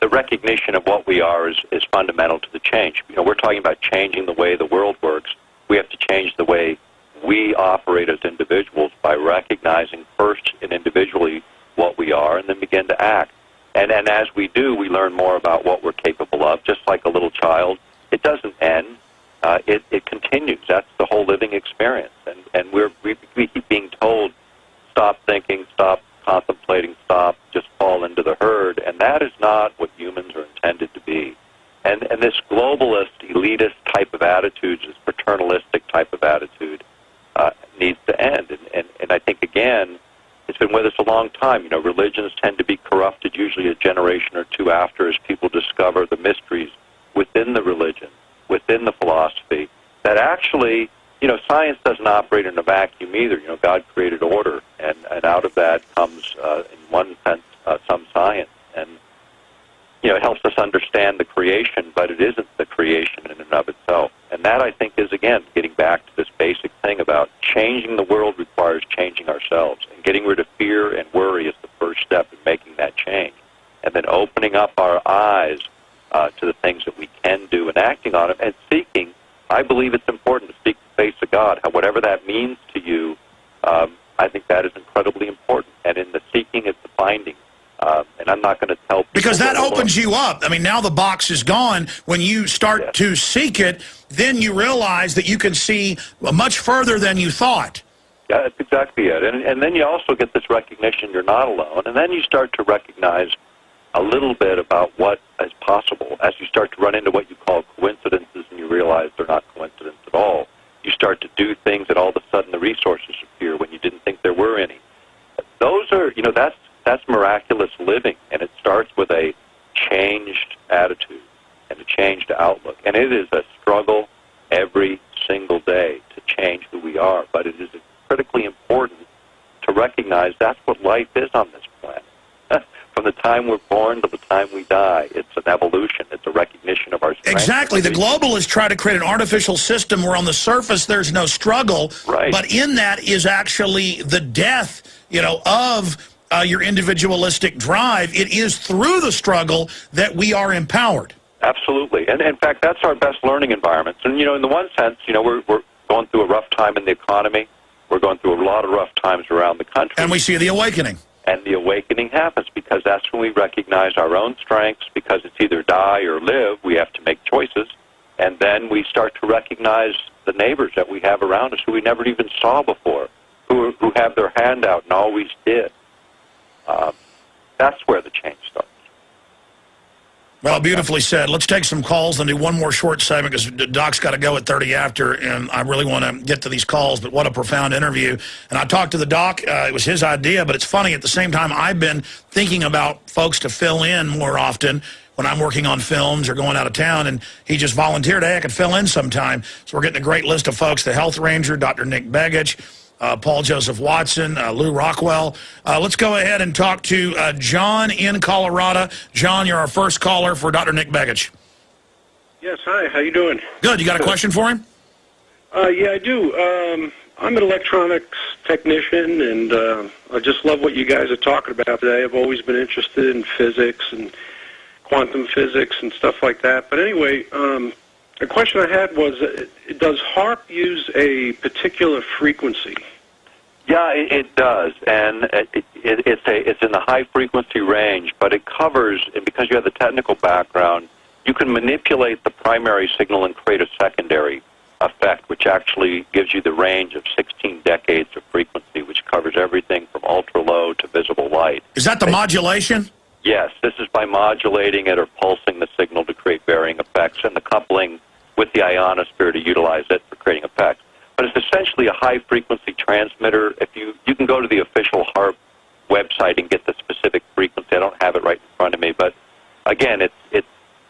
the recognition of what we are is fundamental to the change. You know, we're talking about changing the way the world works. We have to change the way we operate as individuals by recognizing first and individually what we are and then begin to act. And as we do, we learn more about what we're capable of, just like a little child. It doesn't end. It continues. That's the whole living experience. And we keep being told, stop thinking, stop contemplating, stop, just fall into the herd, and that is not what humans are intended to be. And this globalist, elitist type of attitude, this paternalistic type of attitude, needs to end. And I think, again, it's been with us a long time. You know, religions tend to be corrupted usually a generation or two after as people discover the mysteries within the religion, within the philosophy, that actually, you know, science doesn't operate in a vacuum either. You know, God created order, and out of that comes, in one sense, some science. And, you know, it helps us understand the creation, but it isn't the creation in and of itself. And that, I think, is, again, getting back to this basic thing about changing the world requires changing ourselves. And getting rid of fear and worry is the first step in making that change. And then opening up our eyes to the things that we can do and acting on believe it's important to seek the face of God. Whatever that means to you, I think that is incredibly important. And in the seeking is the finding. And I'm not going to tell people... Because that opens you up. I mean, now the box is gone. When you start to seek it, then you realize that you can see much further than you thought. Yeah, that's exactly it. And then you also get this recognition you're not alone. And then you start to recognize a little bit about what is possible. As you start to run into what you call coincidences and you realize they're not coincidences at all, you start to do things that all of a sudden the resources appear when you didn't think there were any. Those are, that's miraculous living, and it starts with a changed attitude and a changed outlook. And it is a struggle every single day to change who we are, but it is critically important to recognize that's what life is on this planet. From the time we're born to the time we die, it's an evolution. It's a recognition of our strength. Exactly. The globalists try to create an artificial system where on the surface there's no struggle, but in that is actually the death, of your individualistic drive. It is through the struggle that we are empowered. Absolutely. And in fact, that's our best learning environments. And, in the one sense, we're going through a rough time in the economy. We're going through a lot of rough times around the country. And we see the awakening. And the awakening happens because that's when we recognize our own strengths, because it's either die or live. We have to make choices. And then we start to recognize the neighbors that we have around us who we never even saw before, who have their hand out and always did. That's where the change starts. Well, beautifully said. Let's take some calls and do one more short segment because Doc's got to go at 30 after, and I really want to get to these calls, but what a profound interview. And I talked to the Doc. It was his idea, but it's funny. At the same time, I've been thinking about folks to fill in more often when I'm working on films or going out of town, and he just volunteered, hey, I could fill in sometime. So we're getting a great list of folks, the Health Ranger, Dr. Nick Begich, Paul Joseph Watson, Lou Rockwell. Let's go ahead and talk to John in Colorado. John, you're our first caller for Dr. Nick Begich. Yes, hi. How you doing? Good. You got a question for him? Yeah, I do. I'm an electronics technician, and I just love what you guys are talking about today. I've always been interested in physics and quantum physics and stuff like that. But anyway, the question I had was, does HAARP use a particular frequency? Yeah, it does, and it's in the high frequency range, but it covers, and because you have the technical background, you can manipulate the primary signal and create a secondary effect, which actually gives you the range of 16 decades of frequency, which covers everything from ultra low to visible light. Is that the modulation? Yes, this is by modulating it or pulsing the signal to create varying effects, and the coupling with the ionosphere to utilize it for creating effects. But it's essentially a high-frequency transmitter. If you can go to the official HAARP website and get the specific frequency. I don't have it right in front of me, but again, it's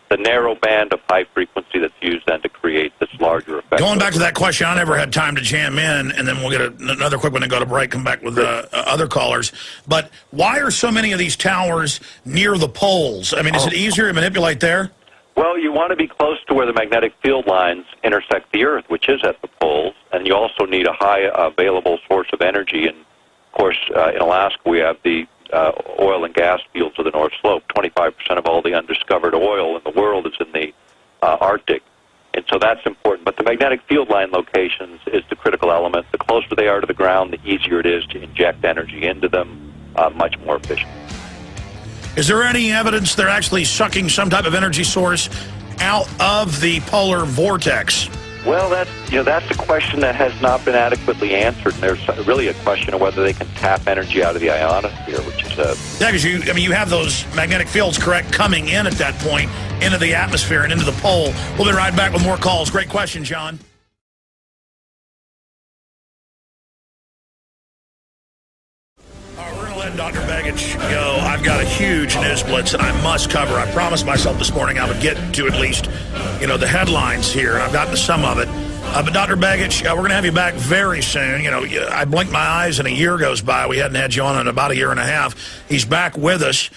the narrow band of high frequency that's used then to create this larger effect. Going back to that question, I never had time to jam in, and then we'll get another quick one and go to break, come back with other callers. But why are so many of these towers near the poles? I mean, is it easier to manipulate there? Well, you want to be close to where the magnetic field lines intersect the Earth, which is at the poles, and you also need a high available source of energy. And, of course, in Alaska, we have the oil and gas fields of the North Slope. 25% of all the undiscovered oil in the world is in the Arctic, and so that's important. But the magnetic field line locations is the critical element. The closer they are to the ground, the easier it is to inject energy into them, much more efficient. Is there any evidence they're actually sucking some type of energy source out of the polar vortex? Well, that's a question that has not been adequately answered. And there's really a question of whether they can tap energy out of the ionosphere, which is yeah, because you have those magnetic fields, correct, coming in at that point into the atmosphere and into the pole. We'll be right back with more calls. Great question, John. Dr. Begich go. I've got a huge news blitz, and I must cover. I promised myself this morning I would get to at least, the headlines here. I've gotten to some of it. But Dr. Begich, we're going to have you back very soon. I blinked my eyes, and a year goes by. We hadn't had you on in about a year and a half. He's back with us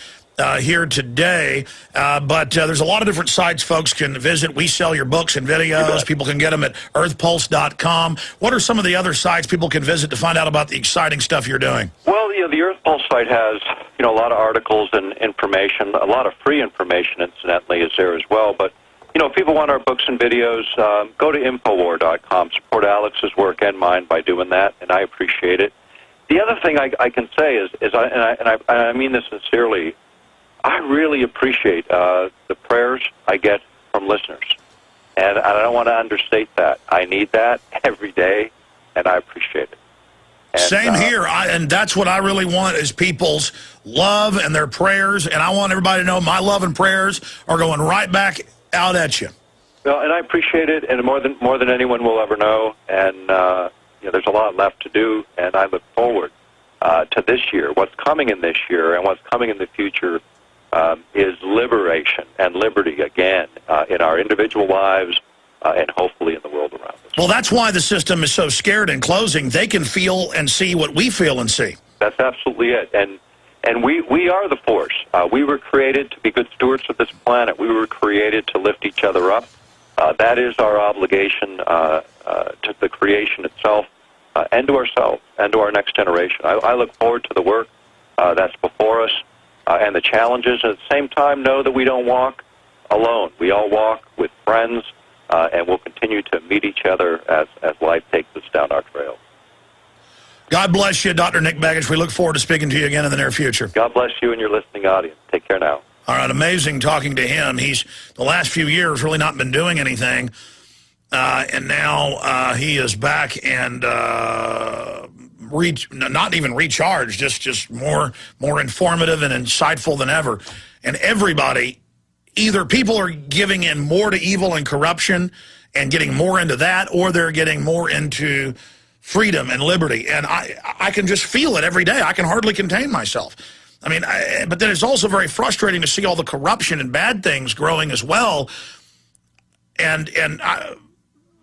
here today. But there's a lot of different sites folks can visit. We sell your books and videos. People can get them at earthpulse.com. What are some of the other sites people can visit to find out about the exciting stuff you're doing? Well, the Earth Pulse site has, a lot of articles and information. A lot of free information, incidentally, is there as well. But, if people want our books and videos, go to Infowar.com. Support Alex's work and mine by doing that, and I appreciate it. The other thing I can say is I mean this sincerely, I really appreciate the prayers I get from listeners. And I don't want to understate that. I need that every day, and I appreciate it. And, same here, and that's what I really want is people's love and their prayers, and I want everybody to know my love and prayers are going right back out at you. Well, and I appreciate it, and more than anyone will ever know, and there's a lot left to do, and I look forward to this year. What's coming in this year and what's coming in the future is liberation and liberty again in our individual lives and hopefully in the world around us. Well, that's why the system is so scared in closing. They can feel and see what we feel and see. That's absolutely it. And we are the force. We were created to be good stewards of this planet. We were created to lift each other up. That is our obligation to the creation itself and to ourselves and to our next generation. I look forward to the work that's before us and the challenges. At the same time, know that we don't walk alone. We all walk with friends, and we'll continue to meet each other as life takes us down our trail. God bless you, Dr. Nick Begich. We look forward to speaking to you again in the near future. God bless you and your listening audience. Take care now. All right, amazing talking to him. He's, the last few years, really not been doing anything, and now he is back and not even recharged, just more informative and insightful than ever. And everybody, either people are giving in more to evil and corruption and getting more into that, or they're getting more into freedom and liberty. And I can just feel it every day. I can hardly contain myself. I mean, but then it's also very frustrating to see all the corruption and bad things growing as well. And I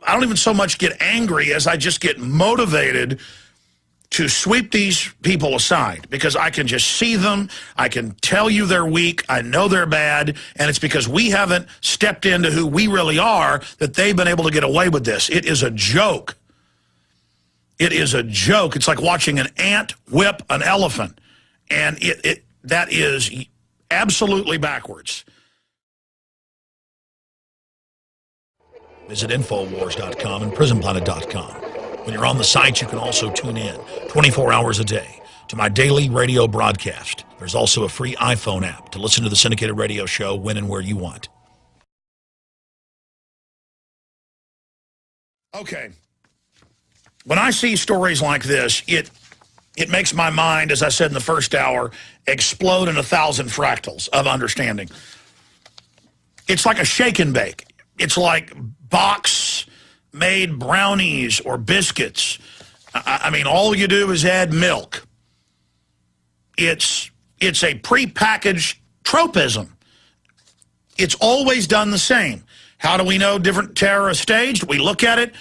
don't even so much get angry as I just get motivated to sweep these people aside, because I can just see them. I can tell you they're weak. I know they're bad. And it's because we haven't stepped into who we really are that they've been able to get away with this. It is a joke. It is a joke. It's like watching an ant whip an elephant. And that is absolutely backwards. Visit Infowars.com and PrisonPlanet.com. When you're on the site, you can also tune in 24 hours a day to my daily radio broadcast. There's also a free iPhone app to listen to the syndicated radio show when and where you want. Okay. When I see stories like this, it makes my mind, as I said in the first hour, explode in 1,000 fractals of understanding. It's like a shake and bake. It's like box-made brownies or biscuits. I mean, all you do is add milk. It's a prepackaged tropism. It's always done the same. How do we know different terror is staged? We look at it.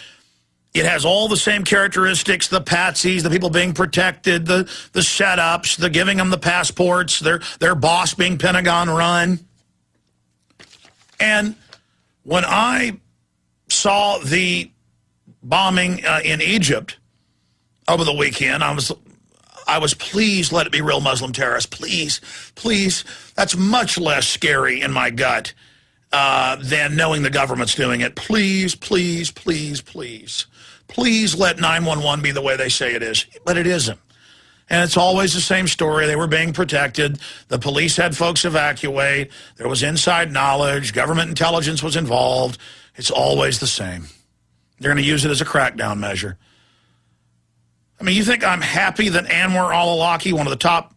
It has all the same characteristics, the patsies, the people being protected, the setups, the giving them the passports, their boss being Pentagon run. And when I saw the bombing in Egypt over the weekend, I was pleased, let it be real Muslim terrorists. Please, please. That's much less scary in my gut than knowing the government's doing it. Please, please, please, please. Please let 911 be the way they say it is. But it isn't. And it's always the same story. They were being protected. The police had folks evacuate. There was inside knowledge. Government intelligence was involved. It's always the same. They're going to use it as a crackdown measure. I mean, you think I'm happy that Anwar al-Awlaki, one of the top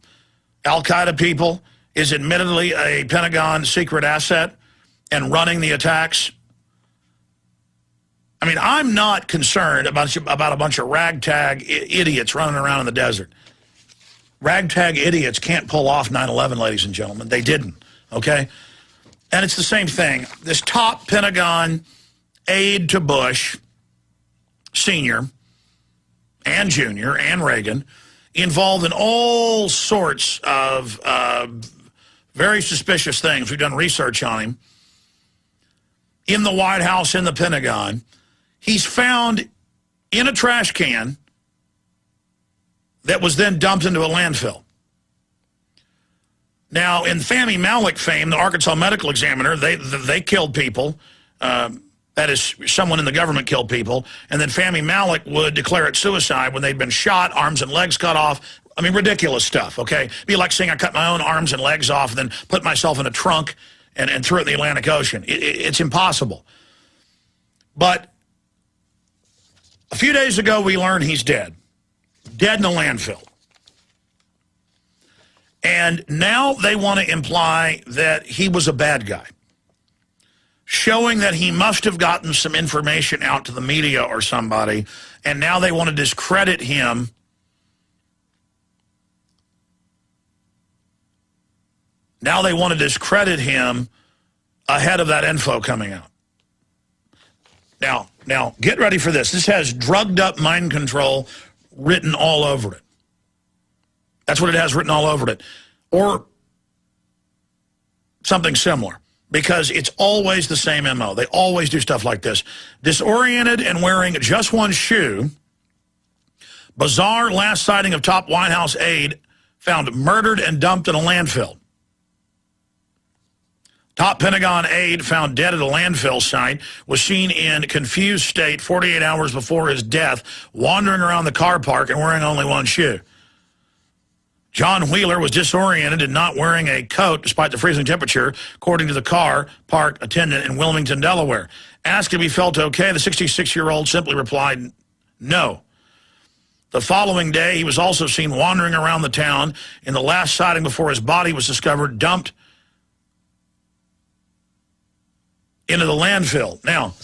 al-Qaeda people, is admittedly a Pentagon secret asset and running the attacks? I mean, I'm not concerned about a bunch of ragtag idiots running around in the desert. Ragtag idiots can't pull off 9/11, ladies and gentlemen. They didn't, okay? And it's the same thing. This top Pentagon aide to Bush, Sr. and Jr. and Reagan, involved in all sorts of very suspicious things. We've done research on him. In the White House, in the Pentagon. He's found in a trash can that was then dumped into a landfill. Now, in Fahmy Malik fame, the Arkansas Medical Examiner, they killed people that is, someone in the government killed people, and then Fahmy Malek would declare it suicide when they'd been shot, arms and legs cut off. I mean, ridiculous stuff, okay? It'd be like saying I cut my own arms and legs off and then put myself in a trunk and threw it in the Atlantic Ocean. It's impossible. But a few days ago, we learned he's dead. Dead in a landfill. And now they want to imply that he was a bad guy, showing that he must have gotten some information out to the media or somebody, and now they want to discredit him. Now they want to discredit him ahead of that info coming out. Now, get ready for this. This has drugged up mind control written all over it. That's what it has written all over it. Or something similar. Because it's always the same MO. They always do stuff like this. Disoriented and wearing just one shoe. Bizarre last sighting of top White House aide found murdered and dumped in a landfill. Top Pentagon aide found dead at a landfill site was seen in confused state 48 hours before his death, wandering around the car park and wearing only one shoe. John Wheeler was disoriented and not wearing a coat despite the freezing temperature, according to the car park attendant in Wilmington, Delaware. Asked if he felt okay, the 66-year-old simply replied, no. The following day, he was also seen wandering around the town in the last sighting before his body was discovered, dumped into the landfill. Now,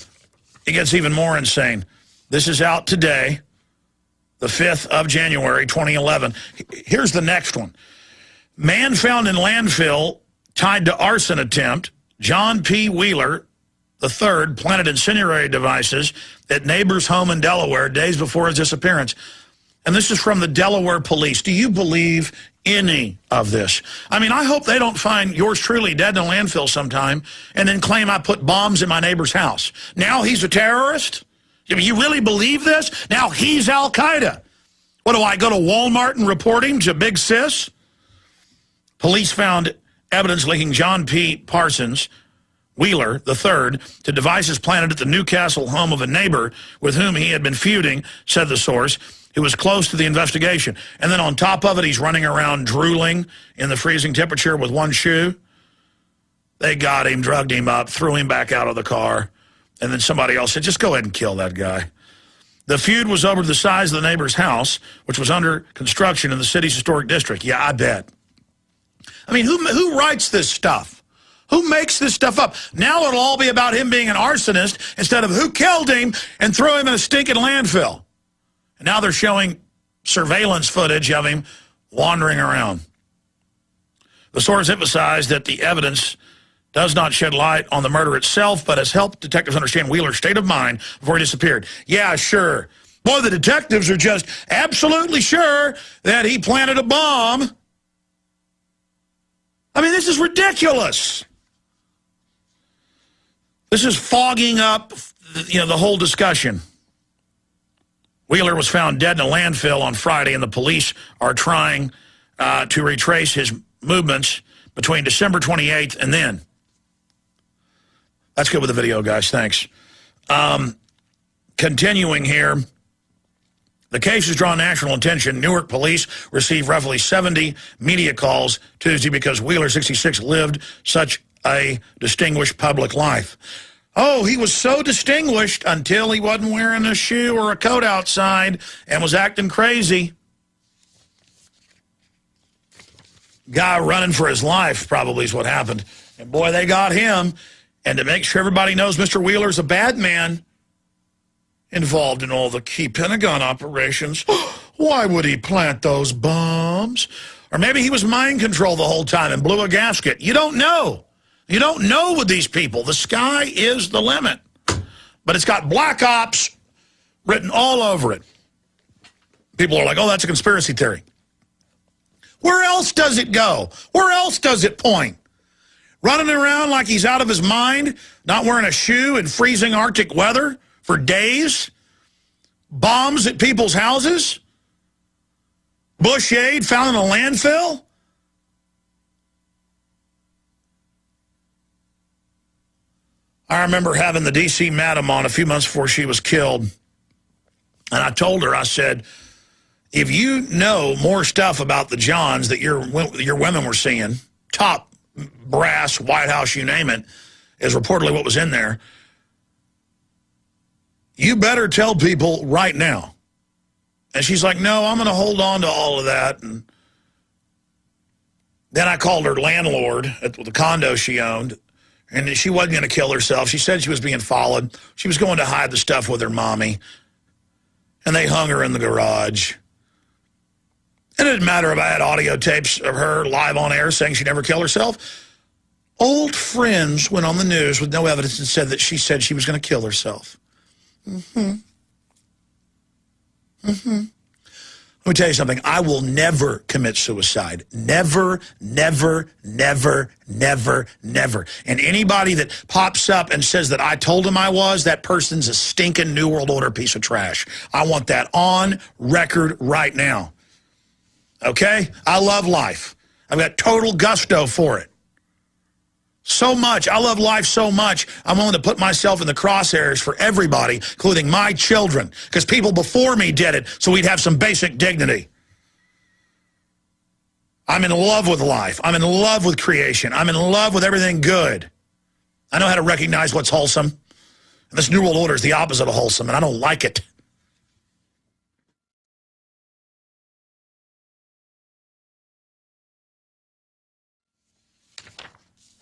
it gets even more insane. This is out today, the 5th of January, 2011. Here's the next one. Man found in landfill tied to arson attempt. John P. Wheeler III planted incendiary devices at neighbor's home in Delaware days before his disappearance. And this is from the Delaware police. Do you believe any of this? I mean, I hope they don't find yours truly dead in a landfill sometime and then claim I put bombs in my neighbor's house. Now he's a terrorist? You really believe this? Now he's Al-Qaeda. What, do I go to Walmart and report him to Big Sis? Police found evidence linking John P. Parsons, Wheeler III, to devices planted at the Newcastle home of a neighbor with whom he had been feuding, said the source, who was close to the investigation. And then on top of it, he's running around drooling in the freezing temperature with one shoe. They got him, drugged him up, threw him back out of the car. And then somebody else said, just go ahead and kill that guy. The feud was over the size of the neighbor's house, which was under construction in the city's historic district. Yeah, I bet. I mean, who writes this stuff? Who makes this stuff up? Now it'll all be about him being an arsonist instead of who killed him and threw him in a stinking landfill. And now they're showing surveillance footage of him wandering around. The source emphasized that the evidence does not shed light on the murder itself, but has helped detectives understand Wheeler's state of mind before he disappeared. Yeah, sure. Boy, the detectives are just absolutely sure that he planted a bomb. I mean, this is ridiculous. This is fogging up, the whole discussion. Wheeler was found dead in a landfill on Friday, and the police are trying to retrace his movements between December 28th and then. That's good with the video, guys. Thanks. Continuing here, the case has drawn national attention. Newark police received roughly 70 media calls Tuesday because Wheeler, 66, lived such a distinguished public life. Oh, he was so distinguished until he wasn't wearing a shoe or a coat outside and was acting crazy. Guy running for his life probably is what happened. And boy, they got him. And to make sure everybody knows Mr. Wheeler's a bad man involved in all the key Pentagon operations. Why would he plant those bombs? Or maybe he was mind control the whole time and blew a gasket. You don't know. You don't know with these people. The sky is the limit. But it's got Black Ops written all over it. People are like, oh, that's a conspiracy theory. Where else does it go? Where else does it point? Running around like he's out of his mind, not wearing a shoe in freezing Arctic weather for days? Bombs at people's houses? Bush aid found in a landfill? I remember having the D.C. madam on a few months before she was killed, and I told her, I said, if you know more stuff about the Johns that your women were seeing, top brass, White House, you name it, is reportedly what was in there, you better tell people right now. And she's like, no, I'm going to hold on to all of that. And then I called her landlord at the condo she owned, and she wasn't going to kill herself. She said she was being followed. She was going to hide the stuff with her mommy. And they hung her in the garage. And it didn't matter if I had audio tapes of her live on air saying she'd never kill herself. Old friends went on the news with no evidence and said that she said she was going to kill herself. Let me tell you something. I will never commit suicide. Never, never, never, never, never. And anybody that pops up and says that I told him I was, that person's a stinking New World Order piece of trash. I want that on record right now. Okay? I love life. I've got total gusto for it. So much. I love life so much, I'm willing to put myself in the crosshairs for everybody, including my children, because people before me did it, so we'd have some basic dignity. I'm in love with life. I'm in love with creation. I'm in love with everything good. I know how to recognize what's wholesome. And this New World Order is the opposite of wholesome, and I don't like it.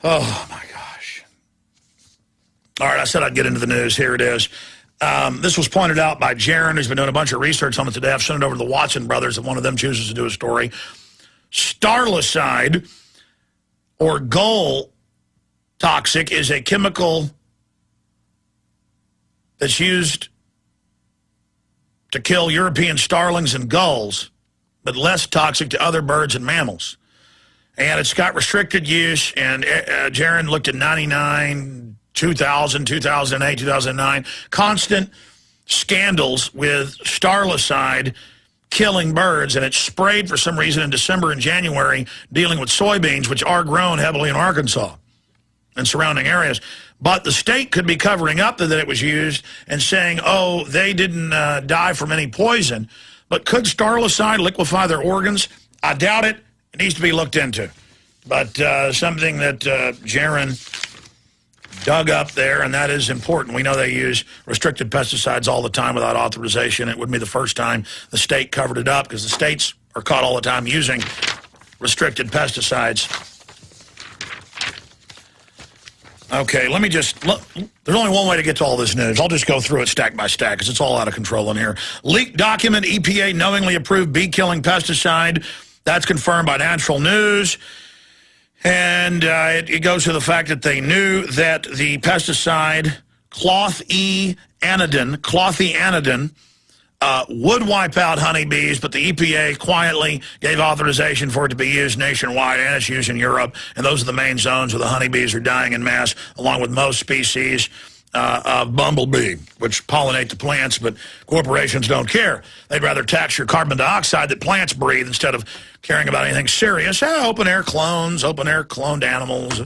Oh, my gosh. All right, I said I'd get into the news. Here it is. This was pointed out by Jaron, who's been doing a bunch of research on it today. I've sent it over to the Watson brothers if one of them chooses to do a story. Starlicide, or gull toxic, is a chemical that's used to kill European starlings and gulls, but less toxic to other birds and mammals. And it's got restricted use, and Jaron looked at 99, 2000, 2008, 2009, constant scandals with starlicide killing birds, and it's sprayed for some reason in December and January dealing with soybeans, which are grown heavily in Arkansas and surrounding areas. But the state could be covering up that it was used and saying, oh, they didn't die from any poison. But could starlicide liquefy their organs? I doubt it. It needs to be looked into. But something that Jaron dug up there, and that is important. We know they use restricted pesticides all the time without authorization. It wouldn't be the first time the state covered it up, because the states are caught all the time using restricted pesticides. Okay, let me just look. There's only one way to get to all this news. I'll just go through it stack by stack, because it's all out of control in here. Leaked document, EPA knowingly approved bee-killing pesticide. That's confirmed by Natural News. And it goes to the fact that they knew that the pesticide clothianidin would wipe out honeybees, but the EPA quietly gave authorization for it to be used nationwide, and it's used in Europe. And those are the main zones where the honeybees are dying en masse, along with most species of bumblebee, which pollinate the plants, but corporations don't care. They'd rather tax your carbon dioxide that plants breathe instead of caring about anything serious. Open-air clones, open-air cloned animals,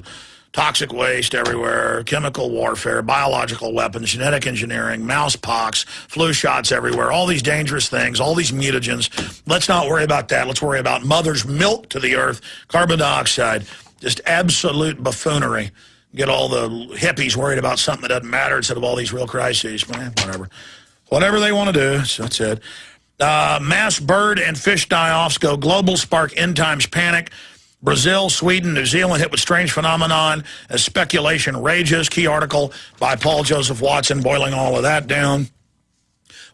toxic waste everywhere, chemical warfare, biological weapons, genetic engineering, mouse pox, flu shots everywhere, all these dangerous things, all these mutagens. Let's not worry about that. Let's worry about mother's milk to the earth, carbon dioxide, just absolute buffoonery. Get all the hippies worried about something that doesn't matter instead of all these real crises. Whatever. Whatever they want to do, that's it. Mass bird and fish die-offs go global, spark end times panic. Brazil, Sweden, New Zealand hit with strange phenomenon as speculation rages. Key article by Paul Joseph Watson boiling all of that down.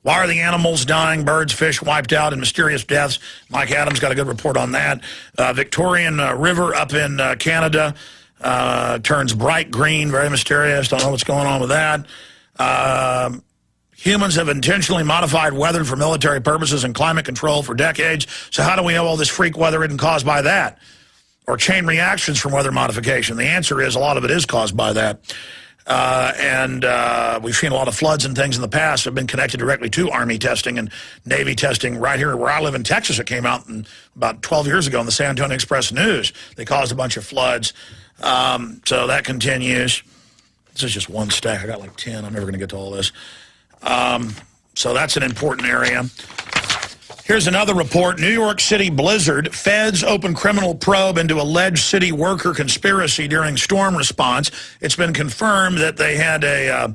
Why are the animals dying? Birds, fish wiped out in mysterious deaths. Mike Adams got a good report on that. Victorian River up in Canada turns bright green, very mysterious. Don't know what's going on with that. Humans have intentionally modified weather for military purposes and climate control for decades. So how do we know all this freak weather isn't caused by that? Or chain reactions from weather modification? The answer is a lot of it is caused by that. We've seen a lot of floods and things in the past have been connected directly to Army testing and Navy testing. Right here where I live in Texas, it came out about 12 years ago in the San Antonio Express News. They caused a bunch of floods. So that continues. This is just one stack. I got like 10. I'm never going to get to all this. So that's an important area. Here's another report. New York City blizzard. Feds open criminal probe into alleged city worker conspiracy during storm response. It's been confirmed that they had a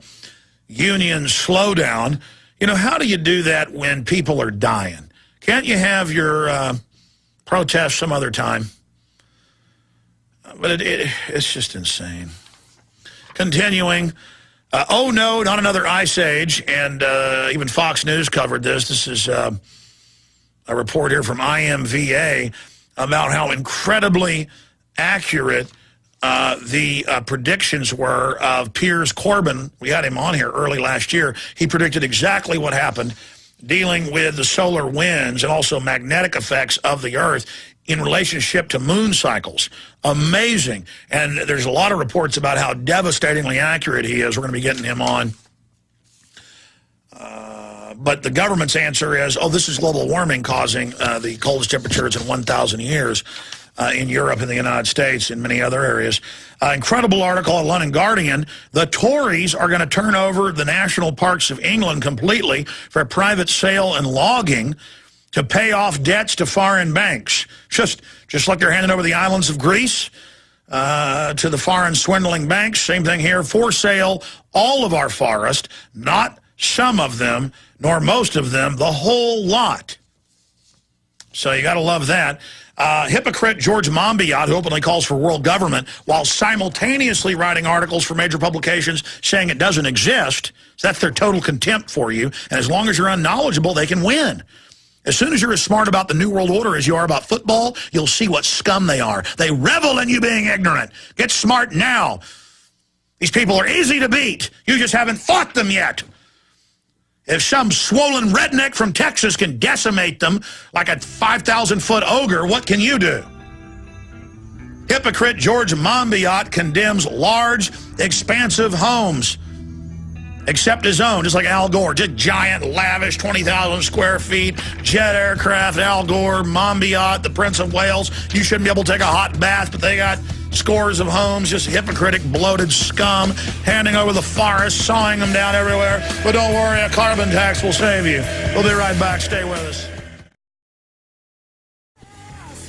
union slowdown. You know, how do you do that when people are dying? Can't you have your protest some other time? But it's just insane. Continuing. Oh, no, not another ice age. And even Fox News covered this. This is a report here from IMVA about how incredibly accurate the predictions were of Piers Corbin. We had him on here early last year. He predicted exactly what happened dealing with the solar winds and also magnetic effects of the Earth in relationship to moon cycles. Amazing. And there's a lot of reports about how devastatingly accurate he is. We're going to be getting him on. But the government's answer is, oh, this is global warming causing the coldest temperatures in 1,000 years in Europe and the United States and many other areas. Incredible article in London Guardian. The Tories are going to turn over the national parks of England completely for private sale and logging to pay off debts to foreign banks. Just like they're handing over the islands of Greece to the foreign swindling banks. Same thing here. For sale, all of our forest, not some of them, nor most of them, the whole lot. So you got to love that. Hypocrite George Monbiot, who openly calls for world government, while simultaneously writing articles for major publications saying it doesn't exist. So that's their total contempt for you. And as long as you're unknowledgeable, they can win. As soon as you're as smart about the New World Order as you are about football, you'll see what scum they are. They revel in you being ignorant. Get smart now. These people are easy to beat. You just haven't fought them yet. If some swollen redneck from Texas can decimate them like a 5,000-foot ogre, what can you do? Hypocrite George Monbiot condemns large, expansive homes, except his own, just like Al Gore. Just giant, lavish, 20,000 square feet, jet aircraft, Al Gore, Monbiot, the Prince of Wales. You shouldn't be able to take a hot bath, but they got scores of homes, just hypocritic, bloated scum, handing over the forest, sawing them down everywhere. But don't worry, a carbon tax will save you. We'll be right back. Stay with us.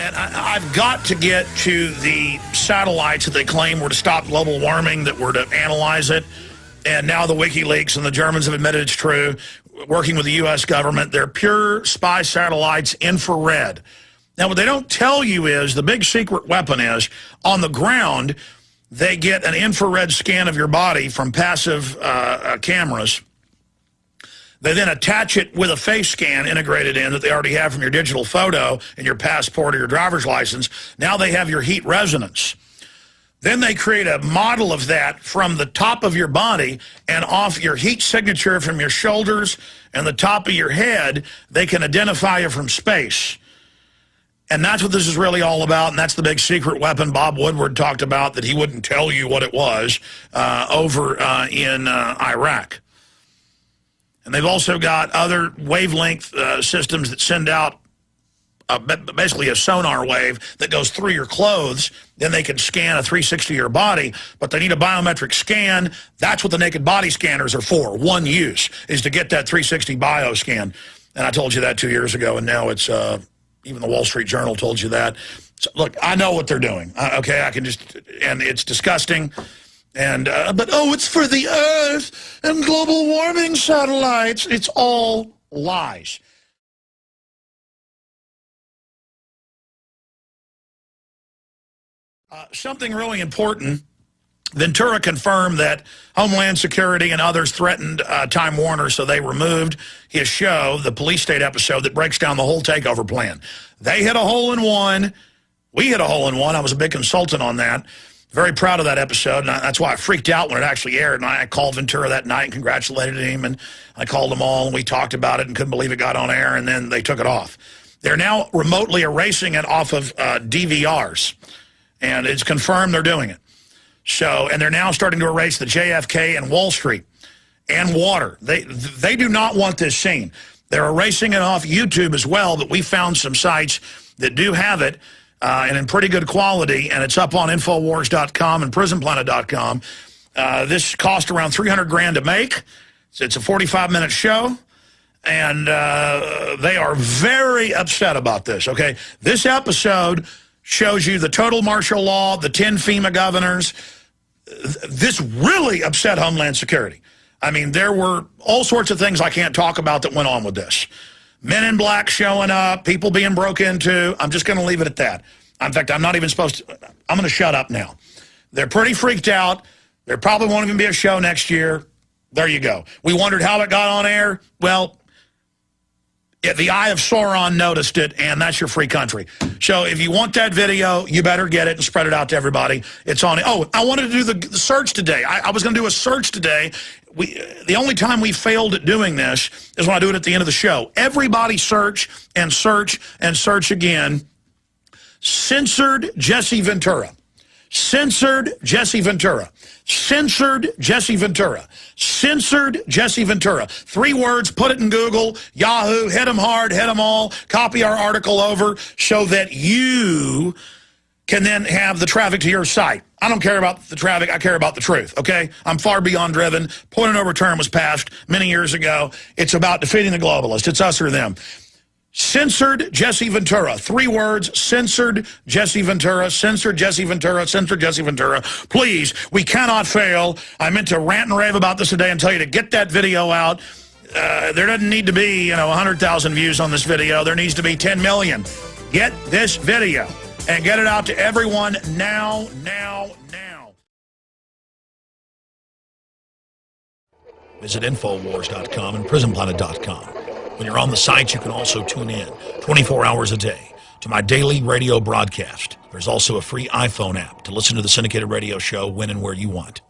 And I've got to get to the satellites that they claim were to stop global warming, that were to analyze it. And now the WikiLeaks and the Germans have admitted it's true, working with the U.S. government. They're pure spy satellites, infrared. Now, what they don't tell you is the big secret weapon is on the ground, they get an infrared scan of your body from passive cameras. They then attach it with a face scan integrated in that they already have from your digital photo and your passport or your driver's license. Now they have your heat resonance. Then they create a model of that from the top of your body, and off your heat signature from your shoulders and the top of your head, they can identify you from space. And that's what this is really all about, and that's the big secret weapon Bob Woodward talked about, that he wouldn't tell you what it was over in Iraq. And they've also got other wavelength systems that send out basically a sonar wave that goes through your clothes. Then they can scan a 360 of your body, but they need a biometric scan. That's what the naked body scanners are for. One use is to get that 360 bio scan. And I told you that 2 years ago, and now it's... even the Wall Street Journal told you that. So, look, I know what they're doing. Okay, I can just, and it's disgusting. And but oh, it's for the Earth and global warming satellites. It's all lies. Something really important. Ventura confirmed that Homeland Security and others threatened Time Warner, so they removed his show, the Police State episode that breaks down the whole takeover plan. They hit a hole in one. We hit a hole in one. I was a big consultant on that. Very proud of that episode, and that's why I freaked out when it actually aired. And I called Ventura that night and congratulated him, and I called them all, and we talked about it and couldn't believe it got on air, and then they took it off. They're now remotely erasing it off of DVRs, and it's confirmed they're doing it. So, and they're now starting to erase the JFK and Wall Street and water. They do not want this seen. They're erasing it off YouTube as well, but we found some sites that do have it and in pretty good quality, and it's up on Infowars.com and PrisonPlanet.com. This cost around $300,000 to make. So it's a 45-minute show. And they are very upset about this, okay? This episode shows you the total martial law, the 10 FEMA governors. This really upset Homeland Security. I mean, there were all sorts of things I can't talk about that went on with this. Men in black showing up, people being broke into. I'm just going to leave it at that. In fact, I'm not even supposed to. I'm going to shut up now. They're pretty freaked out. There probably won't even be a show next year. There you go. We wondered how it got on air. Well, the Eye of Sauron noticed it, and that's your free country. So if you want that video, you better get it and spread it out to everybody. It's on. Oh, I wanted to do the search today. I was going to do a search today. The only time we failed at doing this is when I do it at the end of the show. Everybody search and search and search again. Censored Jesse Ventura. Censored Jesse Ventura. Censored Jesse Ventura. Censored Jesse Ventura. 3 words, put it in Google, Yahoo, hit them hard, hit them all, copy our article over so that you can then have the traffic to your site. I don't care about the traffic, I care about the truth, okay? I'm far beyond driven. Point of no return was passed many years ago. It's about defeating the globalists. It's us or them. Censored Jesse Ventura. 3 words, censored Jesse Ventura, censored Jesse Ventura, censored Jesse Ventura. Please, we cannot fail. I meant to rant and rave about this today and tell you to get that video out. There doesn't need to be, 100,000 views on this video. There needs to be 10 million. Get this video and get it out to everyone now, now, now. Visit Infowars.com and PrisonPlanet.com. When you're on the site, you can also tune in 24 hours a day to my daily radio broadcast. There's also a free iPhone app to listen to the syndicated radio show when and where you want.